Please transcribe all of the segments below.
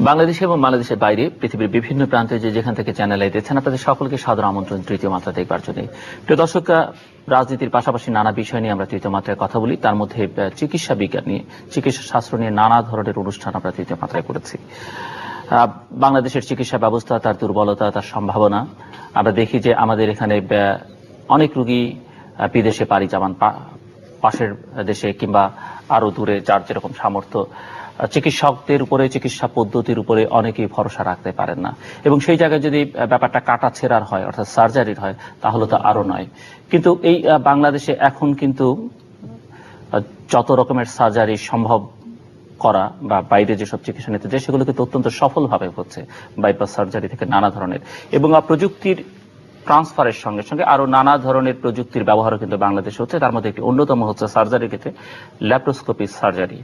বাংলাদেশে এবং বাংলাদেশের বাইরে পৃথিবীর বিভিন্ন প্রান্তে যেখান থেকে চ্যানেল আই দেখছেন আপনাদের সকলকে সাদর আমন্ত্রণ তৃতীয় মাত্রা দেখবার জন্য। প্রিয় দর্শকরা, রাজনীতির পাশাপাশি নানা বিষয় নিয়ে আমরা তৃতীয় মাত্রায় কথা বলি। তার মধ্যে চিকিৎসা বিজ্ঞান নিয়ে, চিকিৎসা শাস্ত্র নিয়ে নানা ধরনের অনুষ্ঠান আমরা তৃতীয় মাত্রায় করেছি। বাংলাদেশের চিকিৎসা ব্যবস্থা, তার দুর্বলতা, তার সম্ভাবনা। আমরা দেখি যে আমাদের এখানে অনেক রোগী বিদেশে পাড়ি জমান, পাশের দেশে কিংবা আরো দূরে, যার যেরকম সামর্থ্য। চিকিৎসকদের উপরে, চিকিৎসা পদ্ধতির উপরে অনেকেই ভরসা রাখতে পারেন না, এবং সেই জায়গায় যদি ব্যাপারটা কাটা ছেঁড়ার হয়, অর্থাৎ সার্জারির হয়, তাহলে তো আরো নয়। কিন্তু এই বাংলাদেশে এখন কিন্তু যত রকমের সার্জারি সম্ভব করা বা বাইরে যেসব চিকিৎসা নিতে যায় সেগুলো কিন্তু অত্যন্ত সফলভাবে হচ্ছে, বাইপাস সার্জারি থেকে নানা ধরনের, এবং প্রযুক্তির ট্রান্সফারের সঙ্গে সঙ্গে আরো নানা ধরনের প্রযুক্তির ব্যবহারও কিন্তু বাংলাদেশে হচ্ছে। তার মধ্যে একটি অন্যতম হচ্ছে সার্জারির ক্ষেত্রে ল্যাপারোস্কোপিক সার্জারি,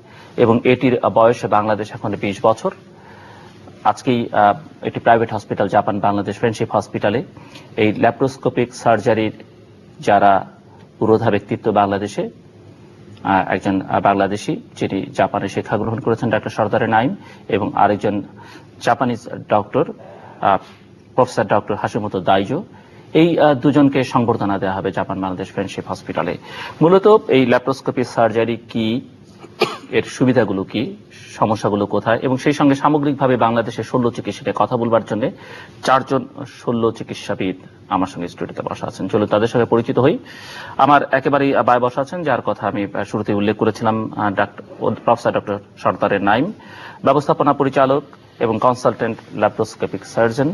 এবং এটির বয়সে বাংলাদেশ এখন 20 বছর। আজকেই একটি private hospital, Japan Bangladesh friendship হসপিটালে এই ল্যাপারোস্কোপিক সার্জারির যারা পুরোধা ব্যক্তিত্ব বাংলাদেশে, একজন বাংলাদেশি যিনি জাপানে শিক্ষা গ্রহণ করেছেন, ডক্টর সর্দারে নাইম, এবং আরেকজন Japanese doctor, professor doctor Hashimoto দাইজো। এই দুজনকে সংবর্ধনা দেওয়া হবে জাপান বাংলাদেশ ফ্রেন্ডশিপ হসপিটালে। মূলত এই ল্যাপারোস্কোপিক সার্জারি কি, এর সুবিধাগুলো কি, সমস্যাগুলো কোথায়, এবং সেই সঙ্গে সামগ্রিকভাবে বাংলাদেশের শল্য চিকিৎসা কথা বলবার জন্য 4 জন শল্য চিকিৎসাবিদ আমার সঙ্গে স্টুডিওতে বসা আছেন। চলুন তাদের সঙ্গে পরিচিত হই। আমার একেবারেই বায় বসা আছেন, যার কথা আমি শুরুতে উল্লেখ করেছিলাম, প্রফেসর ডক্টর সর্দারে নাইম, ব্যবস্থাপনা পরিচালক এবং consultant laparoscopic surgeon,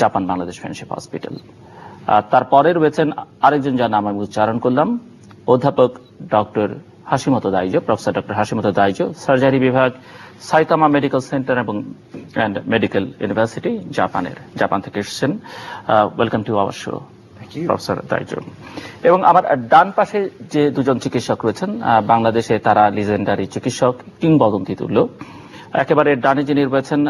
Japan Bangladesh friendship hospital. তারপরে রয়েছেন আরেকজন, যার নাম আমি উচ্চারণ করলাম, অধ্যাপক doctor Hashimoto Daizo, professor doctor Hashimoto Daizo, surgery বিভাগ, সাইতামা মেডিকেল সেন্টার এবং মেডিকেল ইউনিভার্সিটি, জাপান থেকে এসেছেন। Welcome to our show professor Daizo. এবং আমার ডান পাশে যে দুজন চিকিৎসক রয়েছেন বাংলাদেশে, তারা লিজেন্ডারি চিকিৎসক, কিংবদন্তি তুল্য। একেবারে ডানে যিনি রয়েছেন,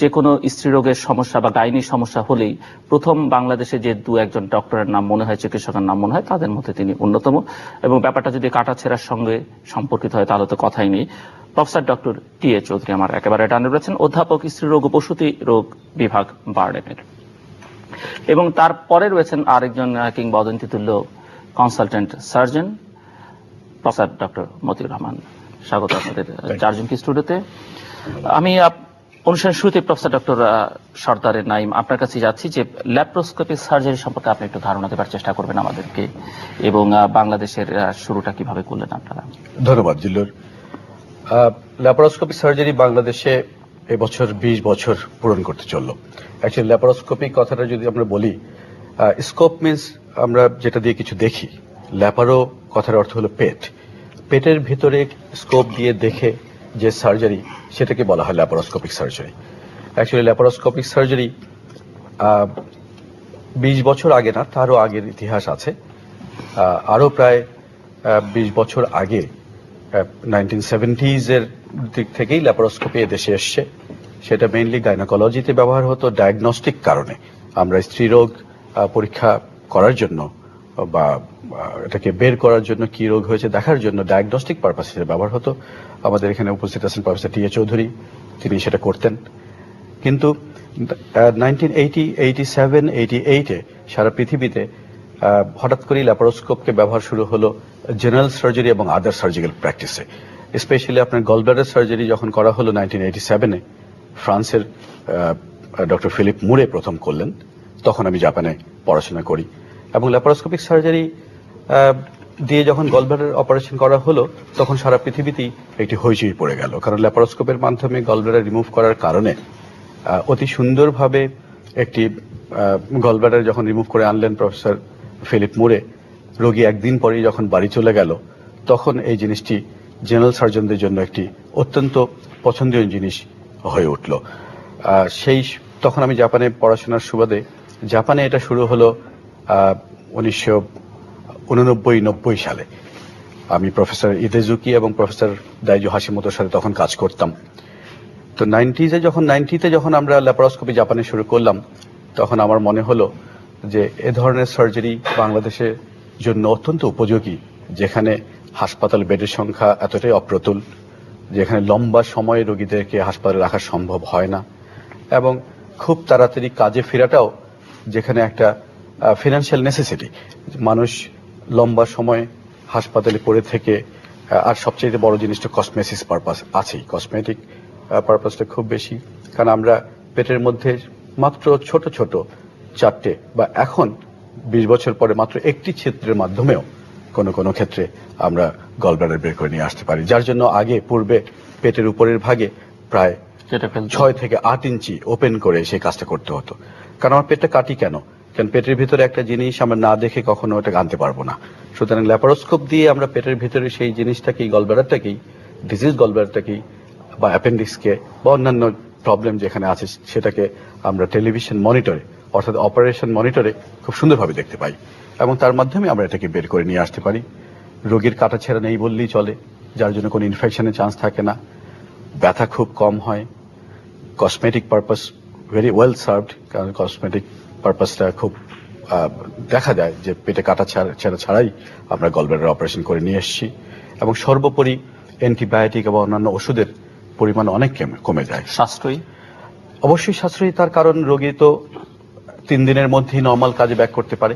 যে কোনো স্ত্রী রোগের সমস্যা বা গাইনির সমস্যা হলেই প্রথম বাংলাদেশে যে 2-1 ডক্টরের নাম মনে হয়, চিকিৎসকের নাম মনে হয়, তাদের মধ্যে তিনি অন্যতম। এবং ব্যাপারটা যদি কাটাছেঁড়ার সঙ্গে সম্পর্কিত হয় তাহলে তো কথাই নেই। Professor doctor টি.এ. চৌধুরী আমার একেবারে ডানে রয়েছেন, অধ্যাপক স্ত্রী রোগ ও প্রসূতি রোগ বিভাগ, বারডেমের। এবং তারপরে রয়েছেন আরেকজন কিংবদন্তি তুল্য consultant surgeon, professor doctor Motiur Rahman. স্বাগত আপনাদের 4 জনকে স্টুডিওতে। আমি অনুষ্ঠানের শুরুতে প্রফেসর ডক্টর সর্দারে নাইম, আপনার কাছে যাচ্ছি যে ল্যাপারোস্কোপিক সার্জারি সম্পর্কে আপনি একটু ধারণা দেবার চেষ্টা করবেন আমাদেরকে, এবং বাংলাদেশের শুরুটা কিভাবে করলেন আপনারা। ধন্যবাদ জিল্লুর। ল্যাপারোস্কোপিক সার্জারি বাংলাদেশে এবছর 20 বছর পূরণ করতে চললো। অ্যাকচুয়ালি ল্যাপারোস্কোপিক কথাটা যদি আমরা বলি, স্কোপ মিনস আমরা যেটা দিয়ে কিছু দেখি, ল্যাপারো কথার অর্থ হলো পেট, পেটের ভিতরে স্কোপ দিয়ে দেখে যে সার্জারি, সেটাকে বলা হয় laparoscopic surgery. Actually laparoscopic surgery 20 বছর আগে না, তারও আগের ইতিহাস আছে। আরও প্রায় 20 বছর আগে 1970s এর দিক থেকেই ল্যাপারোস্কোপি এদেশে এসছে। সেটা মেইনলি গাইনোকোলজিতে ব্যবহার হতো, ডায়াগনস্টিক কারণে। আমরা স্ত্রী রোগ পরীক্ষা করার জন্য বা এটাকে বের করার জন্য, কি রোগ হয়েছে দেখার জন্য ডায়াগনস্টিক পারপাসে ব্যবহার হতো। আমাদের এখানে উপস্থিত আছেন প্রফেসর টি.এ. চৌধুরী, তিনি সেটা করতেন। কিন্তু 1980, 87, 88-এ সারা পৃথিবীতে হঠাৎ করেই ল্যাপারোস্কোপকে ব্যবহার শুরু হলো জেনারেল সার্জারি এবং আদার সার্জিক্যাল প্র্যাকটিসে। স্পেশালি আপনার গলব্লাডার সার্জারি যখন করা হলো 1987-এ, ফ্রান্সের ডক্টর ফিলিপ মুরে প্রথম করলেন। তখন আমি জাপানে পড়াশোনা করি, এবং ল্যাপারোস্কোপিক সার্জারি দিয়ে যখন গলব্লাডার অপারেশন করা হলো, তখন সারা পৃথিবীতেই একটি হইচই পড়ে গেল। কারণ ল্যাপারোস্কোপের মাধ্যমে গলব্লাডার রিমুভ করার কারণে অতি সুন্দরভাবে একটি গলব্লাডার যখন রিমুভ করে আনলেন প্রফেসর ফিলিপ মুরে, রোগী একদিন পরেই যখন বাড়ি চলে গেল, তখন এই জিনিসটি জেনারেল সার্জনদের জন্য একটি অত্যন্ত পছন্দনীয় জিনিস হয়ে উঠল। তখন আমি জাপানে পড়াশোনার সুবাদে, জাপানে এটা শুরু হলো 1989-90 সালে। আমি প্রফেসর ইদেজুকি এবং প্রফেসর দাইজো হাশিমোতোর সাথে তখন কাজ করতাম। তো 90-তে যখন আমরা ল্যাপারোস্কোপি জাপানে শুরু করলাম, তখন আমার মনে হলো যে এ ধরনের সার্জারি বাংলাদেশের জন্য অত্যন্ত উপযোগী, যেখানে হাসপাতাল বেডের সংখ্যা এতটাই অপ্রতুল, যেখানে লম্বা সময় রোগীদেরকে হাসপাতালে রাখা সম্ভব হয় না, এবং খুব তাড়াতাড়ি কাজে ফেরাটাও যেখানে একটা ফিনান্সিয়াল নেসেসিটি, মানুষ লম্বা সময় হাসপাতালে পড়ে থেকে, আর সবচেয়ে বড় জিনিসটা কসমেটিক্স পারপাস আছেই, কসমেটিক পারপাসটা খুব বেশি, কারণ আমরা পেটের মধ্যে মাত্র ছোট ছোট 4টে বা এখন 20 বছর পরে মাত্র একটি ছিদ্রের মাধ্যমেও কোনো ক্ষেত্রে আমরা গলব্লাডার বের করে নিয়ে আসতে পারি, যার জন্য পূর্বে পেটের উপরের ভাগে প্রায় 6 থেকে 8 ইঞ্চি ওপেন করে সেই কাজটা করতে হতো। কারণ আমার পেটটা কাটি কেন পেটের ভিতরে একটা জিনিস আমরা না দেখে কখনো ওটা আনতে পারবো না। সুতরাং ল্যাপারোস্কোপ দিয়ে আমরা পেটের ভিতরে সেই জিনিসটাকেই, গলব্লাডারটাকেই, ডিজিজ গলব্লাডারটাকেই বা অ্যাপেন্ডিক্সকে বা অন্যান্য প্রবলেম যেখানে আছে সেটাকে আমরা টেলিভিশন মনিটরে, অর্থাৎ অপারেশন মনিটরে খুব সুন্দরভাবে দেখতে পাই, এবং তার মাধ্যমে আমরা এটাকে বের করে নিয়ে আসতে পারি। রোগীর কাটা ছেঁড়া নেই বললেই চলে, যার জন্য কোনো ইনফেকশনের চান্স থাকে না, ব্যথা খুব কম হয়। Cosmetic purpose very well served, কারণ কসমেটিক পারপাসটা খুব দেখা যায় যে পেটে কাটা ছেঁড়া ছাড়াই আমরা গলব্লাডার অপারেশন করে নিয়ে এসেছি, এবং সর্বোপরি অ্যান্টিবায়োটিক এবং অন্যান্য ওষুধের পরিমাণ অনেক কমে যায়। সাশ্রয়ী, অবশ্যই সাশ্রয়ী, তার কারণ রোগী তো 3 দিনের মধ্যেই নর্মাল কাজে ব্যাক করতে পারে,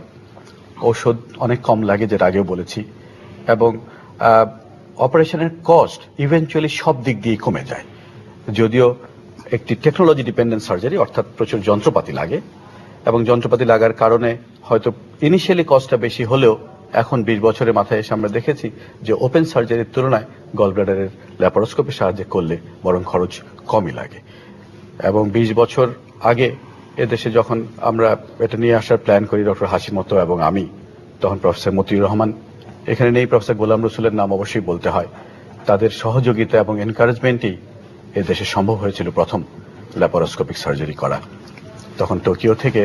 ওষুধ অনেক কম লাগে যেটা আগেও বলেছি, এবং অপারেশনের কস্ট ইভেন্চুয়ালি সব দিক দিয়ে কমে যায়। যদিও একটি টেকনোলজি ডিপেন্ডেন্ট সার্জারি, অর্থাৎ প্রচুর যন্ত্রপাতি লাগে, এবং যন্ত্রপাতি লাগার কারণে হয়তো ইনিশিয়ালি কস্টটা বেশি হলেও এখন 20 বছরের মাথায় এসে আমরা দেখেছি যে ওপেন সার্জারির তুলনায় গলব্লাডারের ল্যাপারোস্কোপির সাহায্যে করলে বরং খরচ কমই লাগে। এবং 20 বছর আগে এদেশে যখন আমরা এটা নিয়ে আসার প্ল্যান করি, ডক্টর হাশিমতো এবং আমি, তখন প্রফেসর মতিউর রহমান এখানে নেই, প্রফেসর গোলাম রসুলের নাম অবশ্যই বলতে হয়, তাদের সহযোগিতা এবং এনকারেজমেন্টেই এদেশে সম্ভব হয়েছিল প্রথম ল্যাপারোস্কোপিক সার্জারি করা। তখন টোকিও থেকে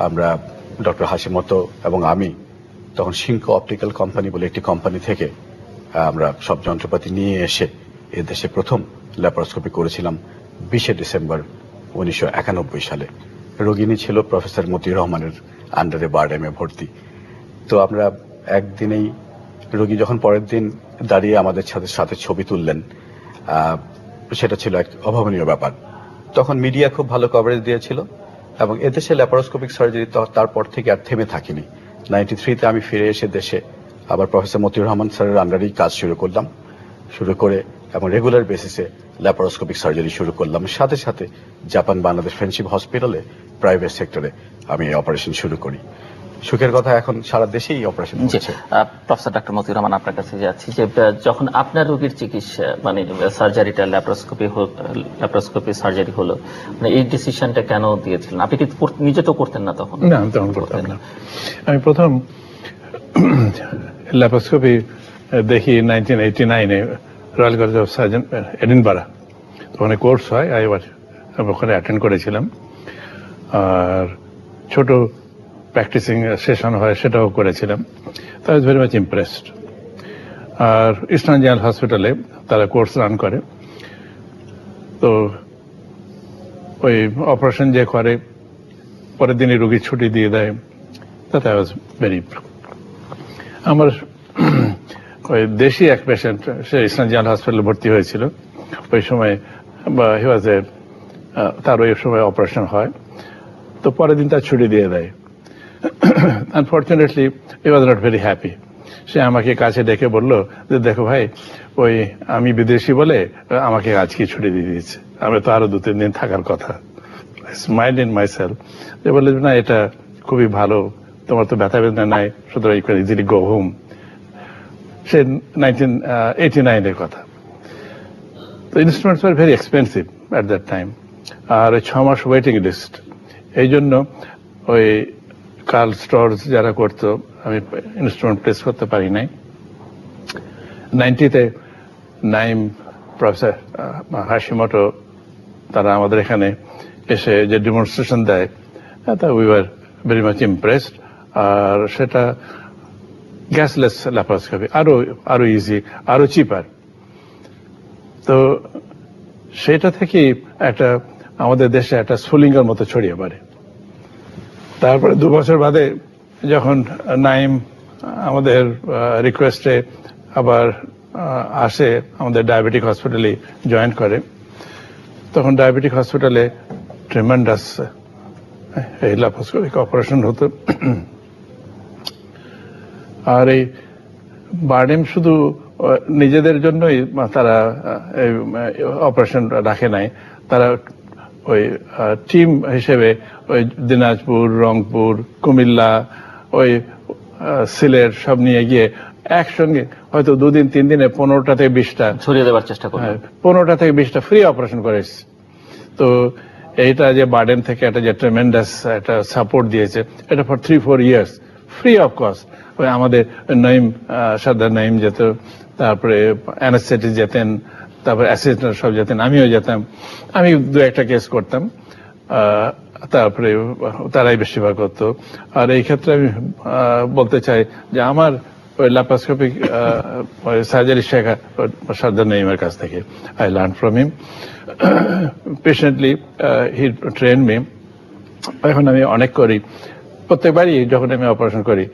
আমরা, ডক্টর হাশিমতো এবং আমি, তখন সিঙ্কো অপটিক্যাল কোম্পানি বলে একটি কোম্পানি থেকে আমরা সব যন্ত্রপাতি নিয়ে এসে এদেশে প্রথম ল্যাপারোস্কোপি করেছিলাম 20 ডিসেম্বর 1991 সালে। রোগিনী ছিল প্রফেসর মতিউর রহমানের আন্ডারে বারডেমে ভর্তি। তো আমরা একদিনেই, রোগী যখন পরের দিন দাঁড়িয়ে আমাদের সাথে ছবি তুললেন, সেটা ছিল এক অভাবনীয় ব্যাপার। তখন মিডিয়া খুব ভালো কভারেজ দিয়েছিল, এবং এদেশে ল্যাপারোস্কোপিক সার্জারি তারপর থেকে আর থেমে থাকেনি। 93-তে আমি ফিরে এসে দেশে আবার প্রফেসর মতিউর রহমান স্যারের আন্ডারেই কাজ শুরু করে এবং রেগুলার বেসিসে ল্যাপারোস্কোপিক সার্জারি শুরু করলাম। সাথে সাথে জাপান বাংলাদেশ ফ্রেন্ডশিপ হসপিটালে প্রাইভেট সেক্টরে আমি অপারেশন শুরু করি। সুখের কথা, এখন সারা দেশেই অপারেশন হচ্ছে। প্রফেসর ডক্টর মতিউর রহমান, আপনার কাছে যাচ্ছি যে যখন আপনার রোগীর চিকিৎসা মানে সার্জারিটা ল্যাপারোস্কোপি সার্জারি হলো, মানে এই ডিসিশনটা কেন দিয়েছিলেন? আপনি কি নিজে তো করতেন না তখন? না, আমি তখন করতাম না। আমি প্রথম ল্যাপারোস্কোপি দেখি 1989-এ royal college of surgeon Edinburgh. ওখানে কোর্স হয়, আমি ওখানে অ্যাটেন্ড করেছিলাম, আর ছোট প্র্যাকটিসিং সেশন হয় সেটাও করেছিলাম। তো I was very much impressed. আর ইস্টার্ন জেনারেল হসপিটালে তারা কোর্স রান করে, তো ওই অপারেশন যে করে পরের দিনই রোগীর ছুটি দিয়ে দেয়, তাতে আই ওয়াজ ভেরি। আমার ওই দেশি এক পেশেন্ট, সে ইস্টার্ন জেনারেল হসপিটালে ভর্তি হয়েছিল ওই সময়, বা হি ওয়াজ তার ওই সময় অপারেশন হয়, তো পরের দিন তার ছুটি দিয়ে দেয়। Unfortunately he was not very happy. সে আমাকে কাছে ডেকে বলল যে দেখো ভাই, ওই আমি বিদেশি বলে আমাকে আজকে ছুটি দিয়ে দিয়েছে, আমি তো আরো 2-3 দিন থাকার কথা। স্মাইল ইন মাই সেলফ, যে বললে না এটা খুবই ভালো, তোমার তো ব্যথা বেদনা নাই, সুতরাং you can easily go home. সে 1989-এর কথা। তো instruments were very expensive at that time, আর 6 মাস ওয়েটিং লিস্ট। এই জন্য ওই কার্ল স্টর্স যারা করতো, আমি ইনস্ট্রুমেন্ট প্লেস করতে পারি নাই। 90-তে নাইম, প্রফেসর হাশিমতো, তারা আমাদের এখানে এসে যে ডেমনস্ট্রেশন দেয়, তা we were very much impressed. আর সেটা গ্যাসলেস ল্যাপারোস্কোপি, আরো ইজি, আরো চিপার। তো সেটা থেকে একটা আমাদের দেশে একটা স্ফুলিঙ্গের মতো ছড়িয়ে পড়ে। তারপরে 2 বছর বাদে যখন নাইম আমাদের রিকোয়েস্টে আবার আসে আমাদের ডায়াবেটিক হসপিটালে জয়েন করে, তখন ডায়াবেটিক হসপিটালে ট্রেমেন্ডাস এই ল্যাপারোস্কোপিক অপারেশন হতো। আর এই বার্ডেম শুধু নিজেদের জন্যই তারা অপারেশন রাখে নাই, তারা ওই টিম হিসেবে ওই দিনাজপুর, রংপুর, কুমিল্লা, ওই সিলেট সব নিয়ে গিয়ে একসঙ্গে হয়তো 2 দিন 3 দিনে 15টা থেকে 20টা ছড়িয়ে দেওয়ার চেষ্টা করি। 15টা থেকে 20টা ফ্রি অপারেশন করে এসেছে। তো এইটা যে বার্ডেন থেকে একটা যে ট্রেমেন্ডাস একটা সাপোর্ট দিয়েছে, এটা for 3-4 years free of cost. ওই আমাদের নঈম, সর্দার নঈম যেত, তারপরে অ্যানেস্থেটিস্ট যেতেন, তারপরে অ্যাসিস্ট্যান্ট সব যেতেন, আমিও যেতাম, আমি 2-1টা কেস করতাম, তারপরে তারাই বেশিরভাগ করতো। আর এই ক্ষেত্রে আমি বলতে চাই যে আমার ওই ল্যাপারোস্কোপিক সার্জারি শেখা সর্দার নঈমের কাছ থেকে, I learn from him patiently, he train me. এখন আমি অনেক করি, প্রত্যেকবারই যখন আমি অপারেশন করি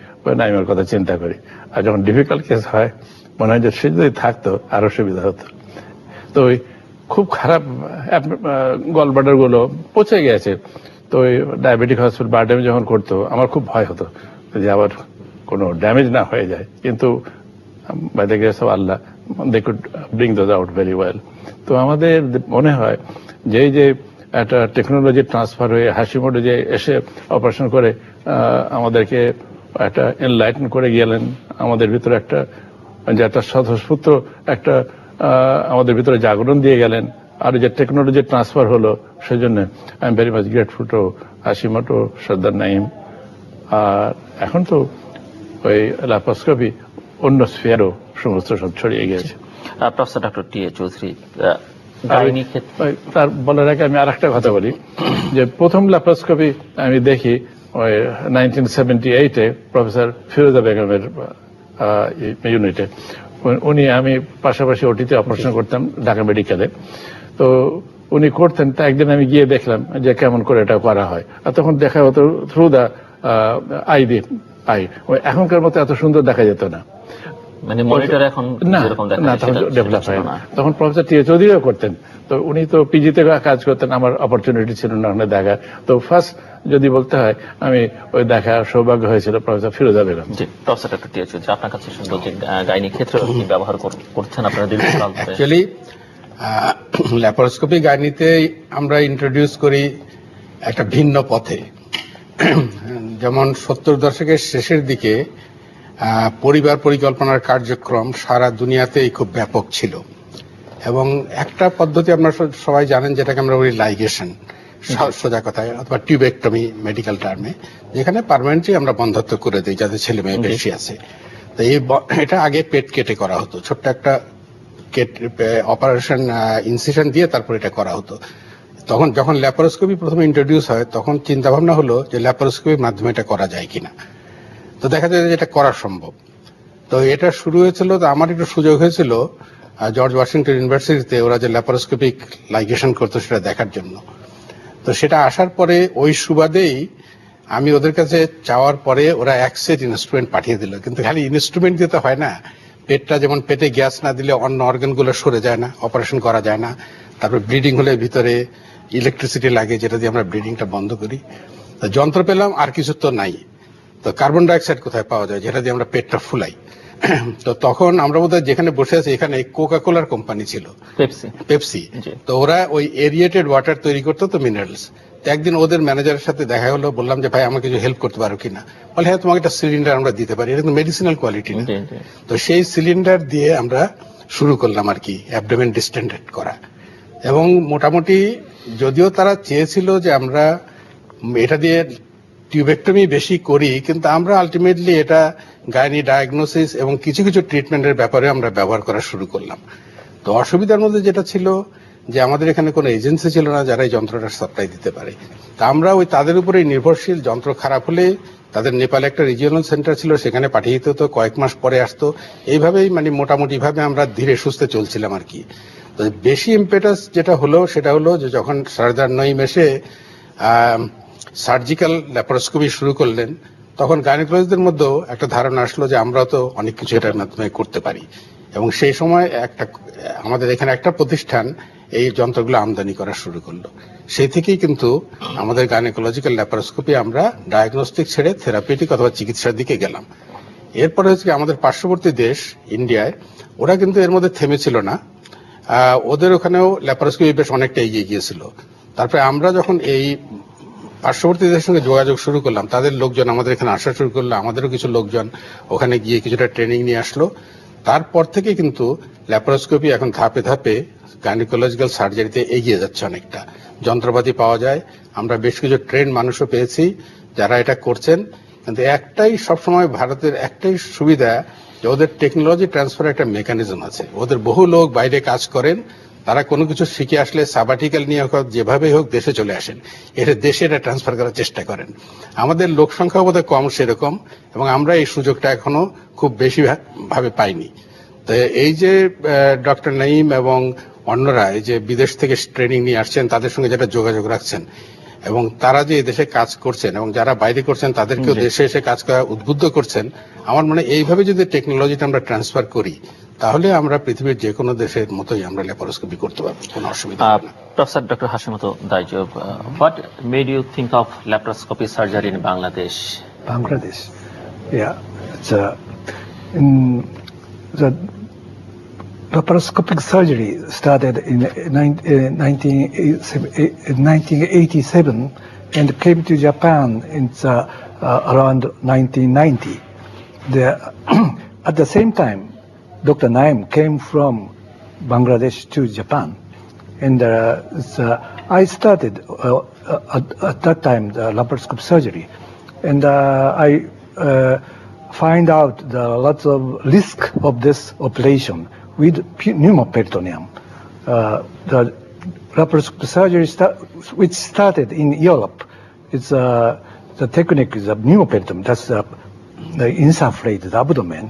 নাইমের কথা চিন্তা করি। আর যখন ডিফিকাল্ট কেস হয় মনে হয় যে সে যদি থাকতো আরো সুবিধা হতো। তো ওই খুব খারাপ গলব্লাডার গুলো পচে গেছে, তো ওই ডায়াবেটিক হসপিটাল বার্ডেম যখন করতো আমার খুব ভয় হতো যে আবার কোনো ড্যামেজ না হয়ে যায়, কিন্তু by the grace of Allah they could bring those out very well. তো আমাদের মনে হয় যে যে একটা টেকনোলজি ট্রান্সফার হয়ে হাসিমোটে যে এসে অপারেশন করে আমাদেরকে একটা এনলাইটেন করে গেলেন, আমাদের ভিতরে একটা যে একটা স্বতঃস্ফূর্ত একটা আমাদের ভিতরে জাগরণ দিয়ে গেলেন, আর যে টেকনোলজি ট্রান্সফার হলো, সেজন্য I am very much grateful to Hashimoto, Sardar Naim. আর এখন তো ওই ল্যাপারোস্কোপি অন্য স্ফিয়ারও সমস্ত সব ছড়িয়ে গেছে। Professor doctor T A Chowdhury, তার বলার আগে আমি আর একটা কথা বলি যে প্রথম ল্যাপারোস্কোপি আমি দেখি ওই 1978-এ প্রফেসর ফিরোজা বেগমের ইউনিটে। উনি, আমি পাশাপাশি ওটিতে অপারেশন করতাম ঢাকা মেডিকেলে, তো উনি করতেন। তা একদিন আমি গিয়ে দেখলাম যে কেমন করে এটা করা হয়, আর তখন দেখা হতো থ্রু দা আই দিয়ে আই। এখনকার মতো এত সুন্দর দেখা যেত না, মানে মনিটর এখন যেরকম দেখা যায় তখন ডেভেলপ হয় না। তখন প্রফেসর টি এ চৌধুরীও করতেন, তো উনি তো পিজিতে কাজ করতেন, আমার অপরচুনিটি ছিল না ওখানে দেখা। তো ফার্স্ট যদি বলতে হয় আমি ওই দেখা সৌভাগ্য হয়েছিল professor Firoza Begum. G, professor doctor T A Chowdhury, আপনার কাছে শুনবো যে গাইনি ক্ষেত্রে কি ব্যবহার করছেন আপনারা দীর্ঘকাল ধরে? অ্যাকচুয়ালি ল্যাপারোস্কোপি গাইনিতে আমরা ইন্ট্রোডিউস করি একটা ভিন্ন পথে। যেমন 70 দশকের শেষের দিকে পরিবার পরিকল্পনার কার্যক্রম সারা দুনিয়াতেই খুব ব্যাপক ছিল, এবং একটা পদ্ধতি আপনারা সবাই জানেন যেটাকে আমরা বলি লাইগেশন, সোজা কথায়, অথবা টিউবেক্টমি মেডিকেল টার্মে, যেখানে পার্মানেন্টলি আমরা বন্ধ্যত্ব করে দিই যাদের ছেলে মেয়ে বেশি আছে। তো এটা আগে পেট কেটে করা হতো, ছোট্ট একটা অপারেশন ইনসিশন দিয়ে তারপর এটা করা হতো। তখন যখন ল্যাপারোস্কোপি প্রথমে ইন্ট্রোডিউস হয় তখন চিন্তা ভাবনা হলো যে ল্যাপারোস্কোপির মাধ্যমে এটা করা যায় কিনা। তো দেখা যায় যে এটা করা সম্ভব। তো এটা শুরু হয়েছিল, তো আমার একটু সুযোগ হয়েছিল জর্জ ওয়াশিংটন ইউনিভার্সিটিতে ওরা যে ল্যাপারোস্কোপিক লাইগেশন করতো সেটা দেখার জন্য। তো সেটা আসার পরে ওই সুবাদেই আমি ওদের কাছে চাওয়ার পরে ওরা এক সেট ইনস্ট্রুমেন্ট পাঠিয়ে দিল। কিন্তু খালি ইনস্ট্রুমেন্ট দিতে হয় না, পেটটা যেমন পেটে গ্যাস না দিলে অন্য অর্গানগুলো সরে যায় না, অপারেশন করা যায় না। তারপর ব্লিডিং হলে ভিতরে ইলেকট্রিসিটি লাগে যেটা দিয়ে আমরা ব্লিডিংটা বন্ধ করি। তো যন্ত্র পেলাম, আর কিছু তো নাই। তো কার্বন ডাইঅক্সাইড কোথায় পাওয়া যায় যেটা দিয়ে আমরা পেটটা ফুলাই? তো তখন আমরা বোধহয় যেখানে বসে আছি এখানে কোকা কোলার কোম্পানি ছিল, পেপসি। তো ওরা ওই এরিয়েটেড ওয়াটার তৈরি করতো, তো মিনারেলস। তো একদিন ওদের ম্যানেজারের সাথে দেখা হলো, বললাম যে ভাই আমাকে কিছু হেল্প করতে পারো কিনা? বলে হ্যাঁ, তোমাকে একটা সিলিন্ডার আমরা দিতে পারি, এটা কিন্তু মেডিসিনাল কোয়ালিটি না। তো সেই সিলিন্ডার দিয়ে আমরা শুরু করলাম আর কি অ্যাবডোমেন ডিস্টেন্ডেড করা। এবং মোটামুটি যদিও তারা চেয়েছিল যে আমরা এটা দিয়ে টিউবেক্টমি বেশি করি, কিন্তু আমরা আলটিমেটলি এটা গাইনি ডায়াগনোসিস এবং কিছু কিছু ট্রিটমেন্টের ব্যাপারে আমরা ব্যবহার করা শুরু করলাম। তো অসুবিধার মধ্যে যেটা ছিল যে আমাদের এখানে কোনো এজেন্সি ছিল না যারা এই যন্ত্রটা সাপ্লাই দিতে পারে। তা আমরা ওই তাদের উপরে নির্ভরশীল, যন্ত্র খারাপ হলে তাদের নেপালে একটা রিজিওনাল সেন্টার ছিল, সেখানে পাঠিয়ে দিতে হতো, কয়েক মাস পরে আসতো। এইভাবেই মানে মোটামুটি ভাবে আমরা ধীরে সুস্থে চলছিলাম আর কি। তো বেশি ইম্পেটাস যেটা হলো সেটা হলো যে যখন সর্দার নঈম এসে সার্জিক্যাল ল্যাপারোস্কোপি শুরু করলেন, তখন গাইনোকোলজিস্টদের মধ্যেও একটা ধারণা আসলো যে আমরা তো অনেক কিছু এটার মাধ্যমে করতে পারি। এবং সেই সময় আমাদের এখানে একটা প্রতিষ্ঠান এই যন্ত্রগুলো আমদানি করা শুরু করলো। সেই থেকেই কিন্তু আমাদের গাইনোকোলজিক্যাল ল্যাপারোস্কোপি আমরা ডায়াগনস্টিক ছেড়ে থেরাপিউটিক অথবা চিকিৎসার দিকে গেলাম। এরপরে হচ্ছে আমাদের পার্শ্ববর্তী দেশ ইন্ডিয়ায়, ওরা কিন্তু এর মধ্যে থেমেছিল না, ওদের ওখানেও ল্যাপারোস্কোপি বেশ অনেকটা এগিয়ে গিয়েছিল। তারপরে আমরা যখন এই পার্শ্ববর্তী দেশের সঙ্গে যোগাযোগ শুরু করলাম, তাদের লোকজন আমাদের এখানে আসা শুরু করলো, আমাদেরও কিছু লোকজন ওখানে গিয়ে কিছুটা ট্রেনিং নিয়ে আসলো। তারপর থেকে কিন্তু ল্যাপারোস্কোপি এখন ধাপে ধাপে গাইনোকোলজিক্যাল সার্জারিতে এগিয়ে যাচ্ছে অনেকটা। যন্ত্রপাতি পাওয়া যায়, আমরা বেশ কিছু ট্রেন মানুষও পেয়েছি যারা এটা করছেন। কিন্তু একটাই সবসময় ভারতের একটাই সুবিধা যে ওদের টেকনোলজি ট্রান্সফার একটা মেকানিজম আছে। ওদের বহু লোক বাইরে কাজ করেন, তারা কোনো কিছু শিখে আসলে সাবাটিক্যাল নিয়ে হোক যেভাবেই হোক দেশে চলে আসেন, এটা দেশে এটা ট্রান্সফার করার চেষ্টা করেন। আমাদের লোক সংখ্যা বোধহয় কম সেরকম, এবং আমরা এই সুযোগটা এখনো খুব বেশি ভাবে পাইনি। তো এই যে ডক্টর নাঈম এবং অন্যরা এই যে বিদেশ থেকে ট্রেনিং নিয়ে আসছেন, তাদের সঙ্গে যেটা যোগাযোগ রাখছেন এবং তারা যে দেশে কাজ করছেন এবং যারা বাইরে করছেন তাদেরকেও দেশে এসে কাজ করা উদ্বুদ্ধ করছেন, আমার মনে এইভাবে যদি টেকনোলজিটা আমরা ট্রান্সফার করি তাহলে আমরা পৃথিবীর যে কোনো দেশের মতোই আমরা ল্যাপারোস্কোপি করতে পারবো, কোনো অসুবিধা হবে না। প্রফেসর ডক্টর হাশিমতো দাইজব, what made you think of laparoscopy surgery in Bangladesh? Bangladesh, yeah, it's the laparoscopic surgery started in 1987 and came to Japan in around 1990. At the same time, Dr. Naim came from Bangladesh to Japan, and I started at that time the laparoscopic surgery, and I find out the lots of risk of this operation with pneumoperitoneum. The laparoscopic surgery which started in Europe, it's the technique is a pneumoperitoneum. That's the insufflated abdomen,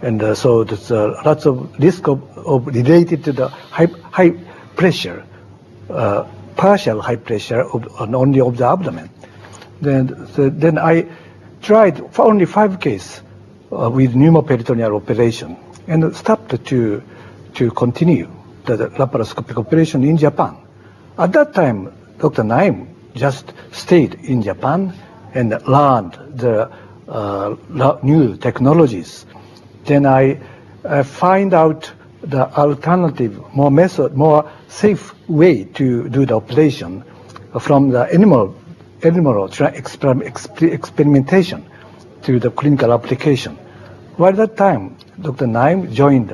and so there's lots of risk of related to the high pressure, partial high pressure only of the abdomen. Then I tried for only 5 cases with pneumoperitoneal operation and stopped to continue the laparoscopic operation in Japan. At that time, Dr. Naim just stayed in Japan and learned the new technologies. Then I find out the alternative, more safe way to do the operation from the animal experimentation to the clinical application. By that time, Dr. Naim joined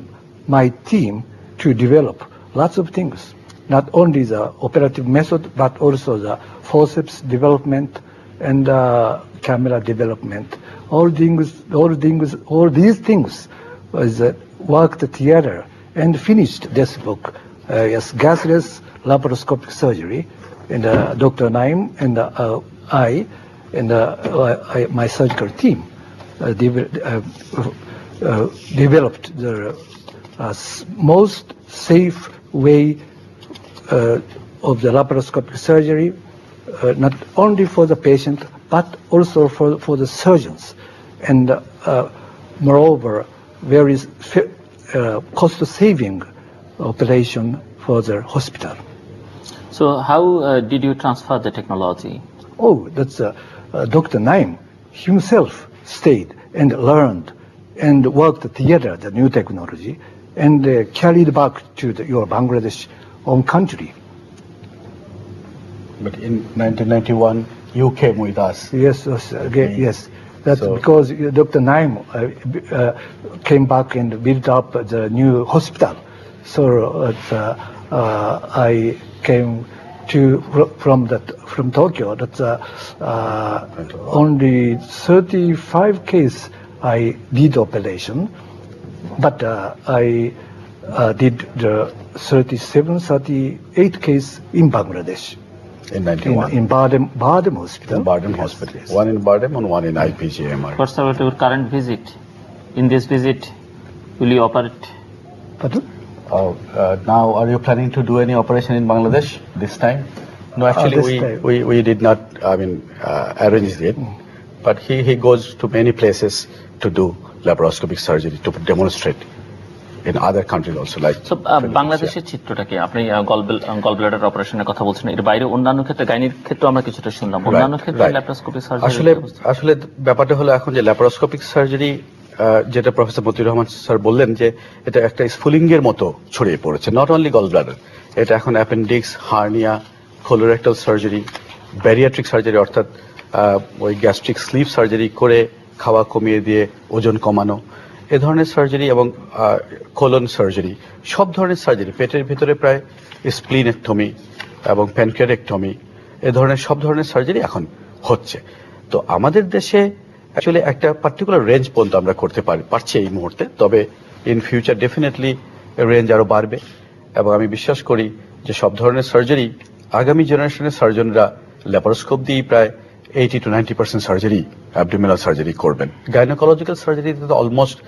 my team to develop lots of things, not only the operative method, but also the forceps development and camera development. All these things was worked together and finished this book, yes, gasless laparoscopic surgery. And Dr. Naim and I and my surgical team developed the most safe way of the laparoscopic surgery, not only for the patient but also for the surgeons, and moreover very cost-saving operation for the hospital. So how did you transfer the technology? Oh, that's Dr. Naim himself stayed and learned and worked together the new technology and carried back to your Bangladesh own country. But in 1991, you came with us. Yes, again, yes. That's because Dr. Naim came back and built up the new hospital. So I came from Tokyo. That's only 35 cases I did operation, but I did the 38 cases in Bangladesh. In 91. In Bardem Hospital. In Bardem Hospital. Yes. One in Bardem and one in IPGMR. What's about your current visit? In this visit, will you operate? Pardon? Now, are you planning to do any operation in Bangladesh this time? No, actually, we did not, arrange it. But he goes to many places to do laparoscopic surgery to demonstrate in other countries also, like বাংলাদেশের চিত্রটাকে আপনি gall bladder অপারেশনের কথা বলছেন, এর বাইরে অন্যান্য ক্ষেত্রে গাইনির ক্ষেত্রে আমরা কিছুটা শুনলাম, অন্যান্য ক্ষেত্রে ল্যাপারোস্কোপিক সার্জারি আসলে ব্যাপারটা হলো এখন যে ল্যাপারোস্কোপিক সার্জারি, যেটা প্রফেসর মতিউর রহমান স্যার বললেন যে এটা একটা স্ফুলিং এর মতো ছড়িয়ে পড়েছে, নট অনলি গল ব্লাডার, এটা এখন appendix, hernia, colorectal surgery, bariatric surgery অর্থাৎ ওই গ্যাস্ট্রিক স্লিভ সার্জারি করে খাওয়া কমিয়ে দিয়ে ওজন কমানো, এ ধরনের সার্জারি এবং কোলন সার্জারি, সব ধরনের সার্জারি, পেটের ভিতরে প্রায় স্প্লিনেক্টমি এবং প্যানক্রিয়াটেক্টমি, এ ধরনের সব ধরনের সার্জারি এখন হচ্ছে। তো আমাদের দেশে অ্যাকচুয়ালি একটা পার্টিকুলার রেঞ্জ পর্যন্ত আমরা করতে পারছি এই মুহূর্তে, তবে ইন ফিউচার ডেফিনেটলি রেঞ্জ আরো বাড়বে এবং আমি বিশ্বাস করি যে সব ধরনের সার্জারি আগামী জেনারেশনের সার্জনরা ল্যাপারোস্কোপ দিয়ে প্রায় 80 to 90% সার্জারি, অ্যাবডোমিনাল সার্জারি করবেন। গাইনোকোলজিক্যাল সার্জারিতে তো অলমোস্ট,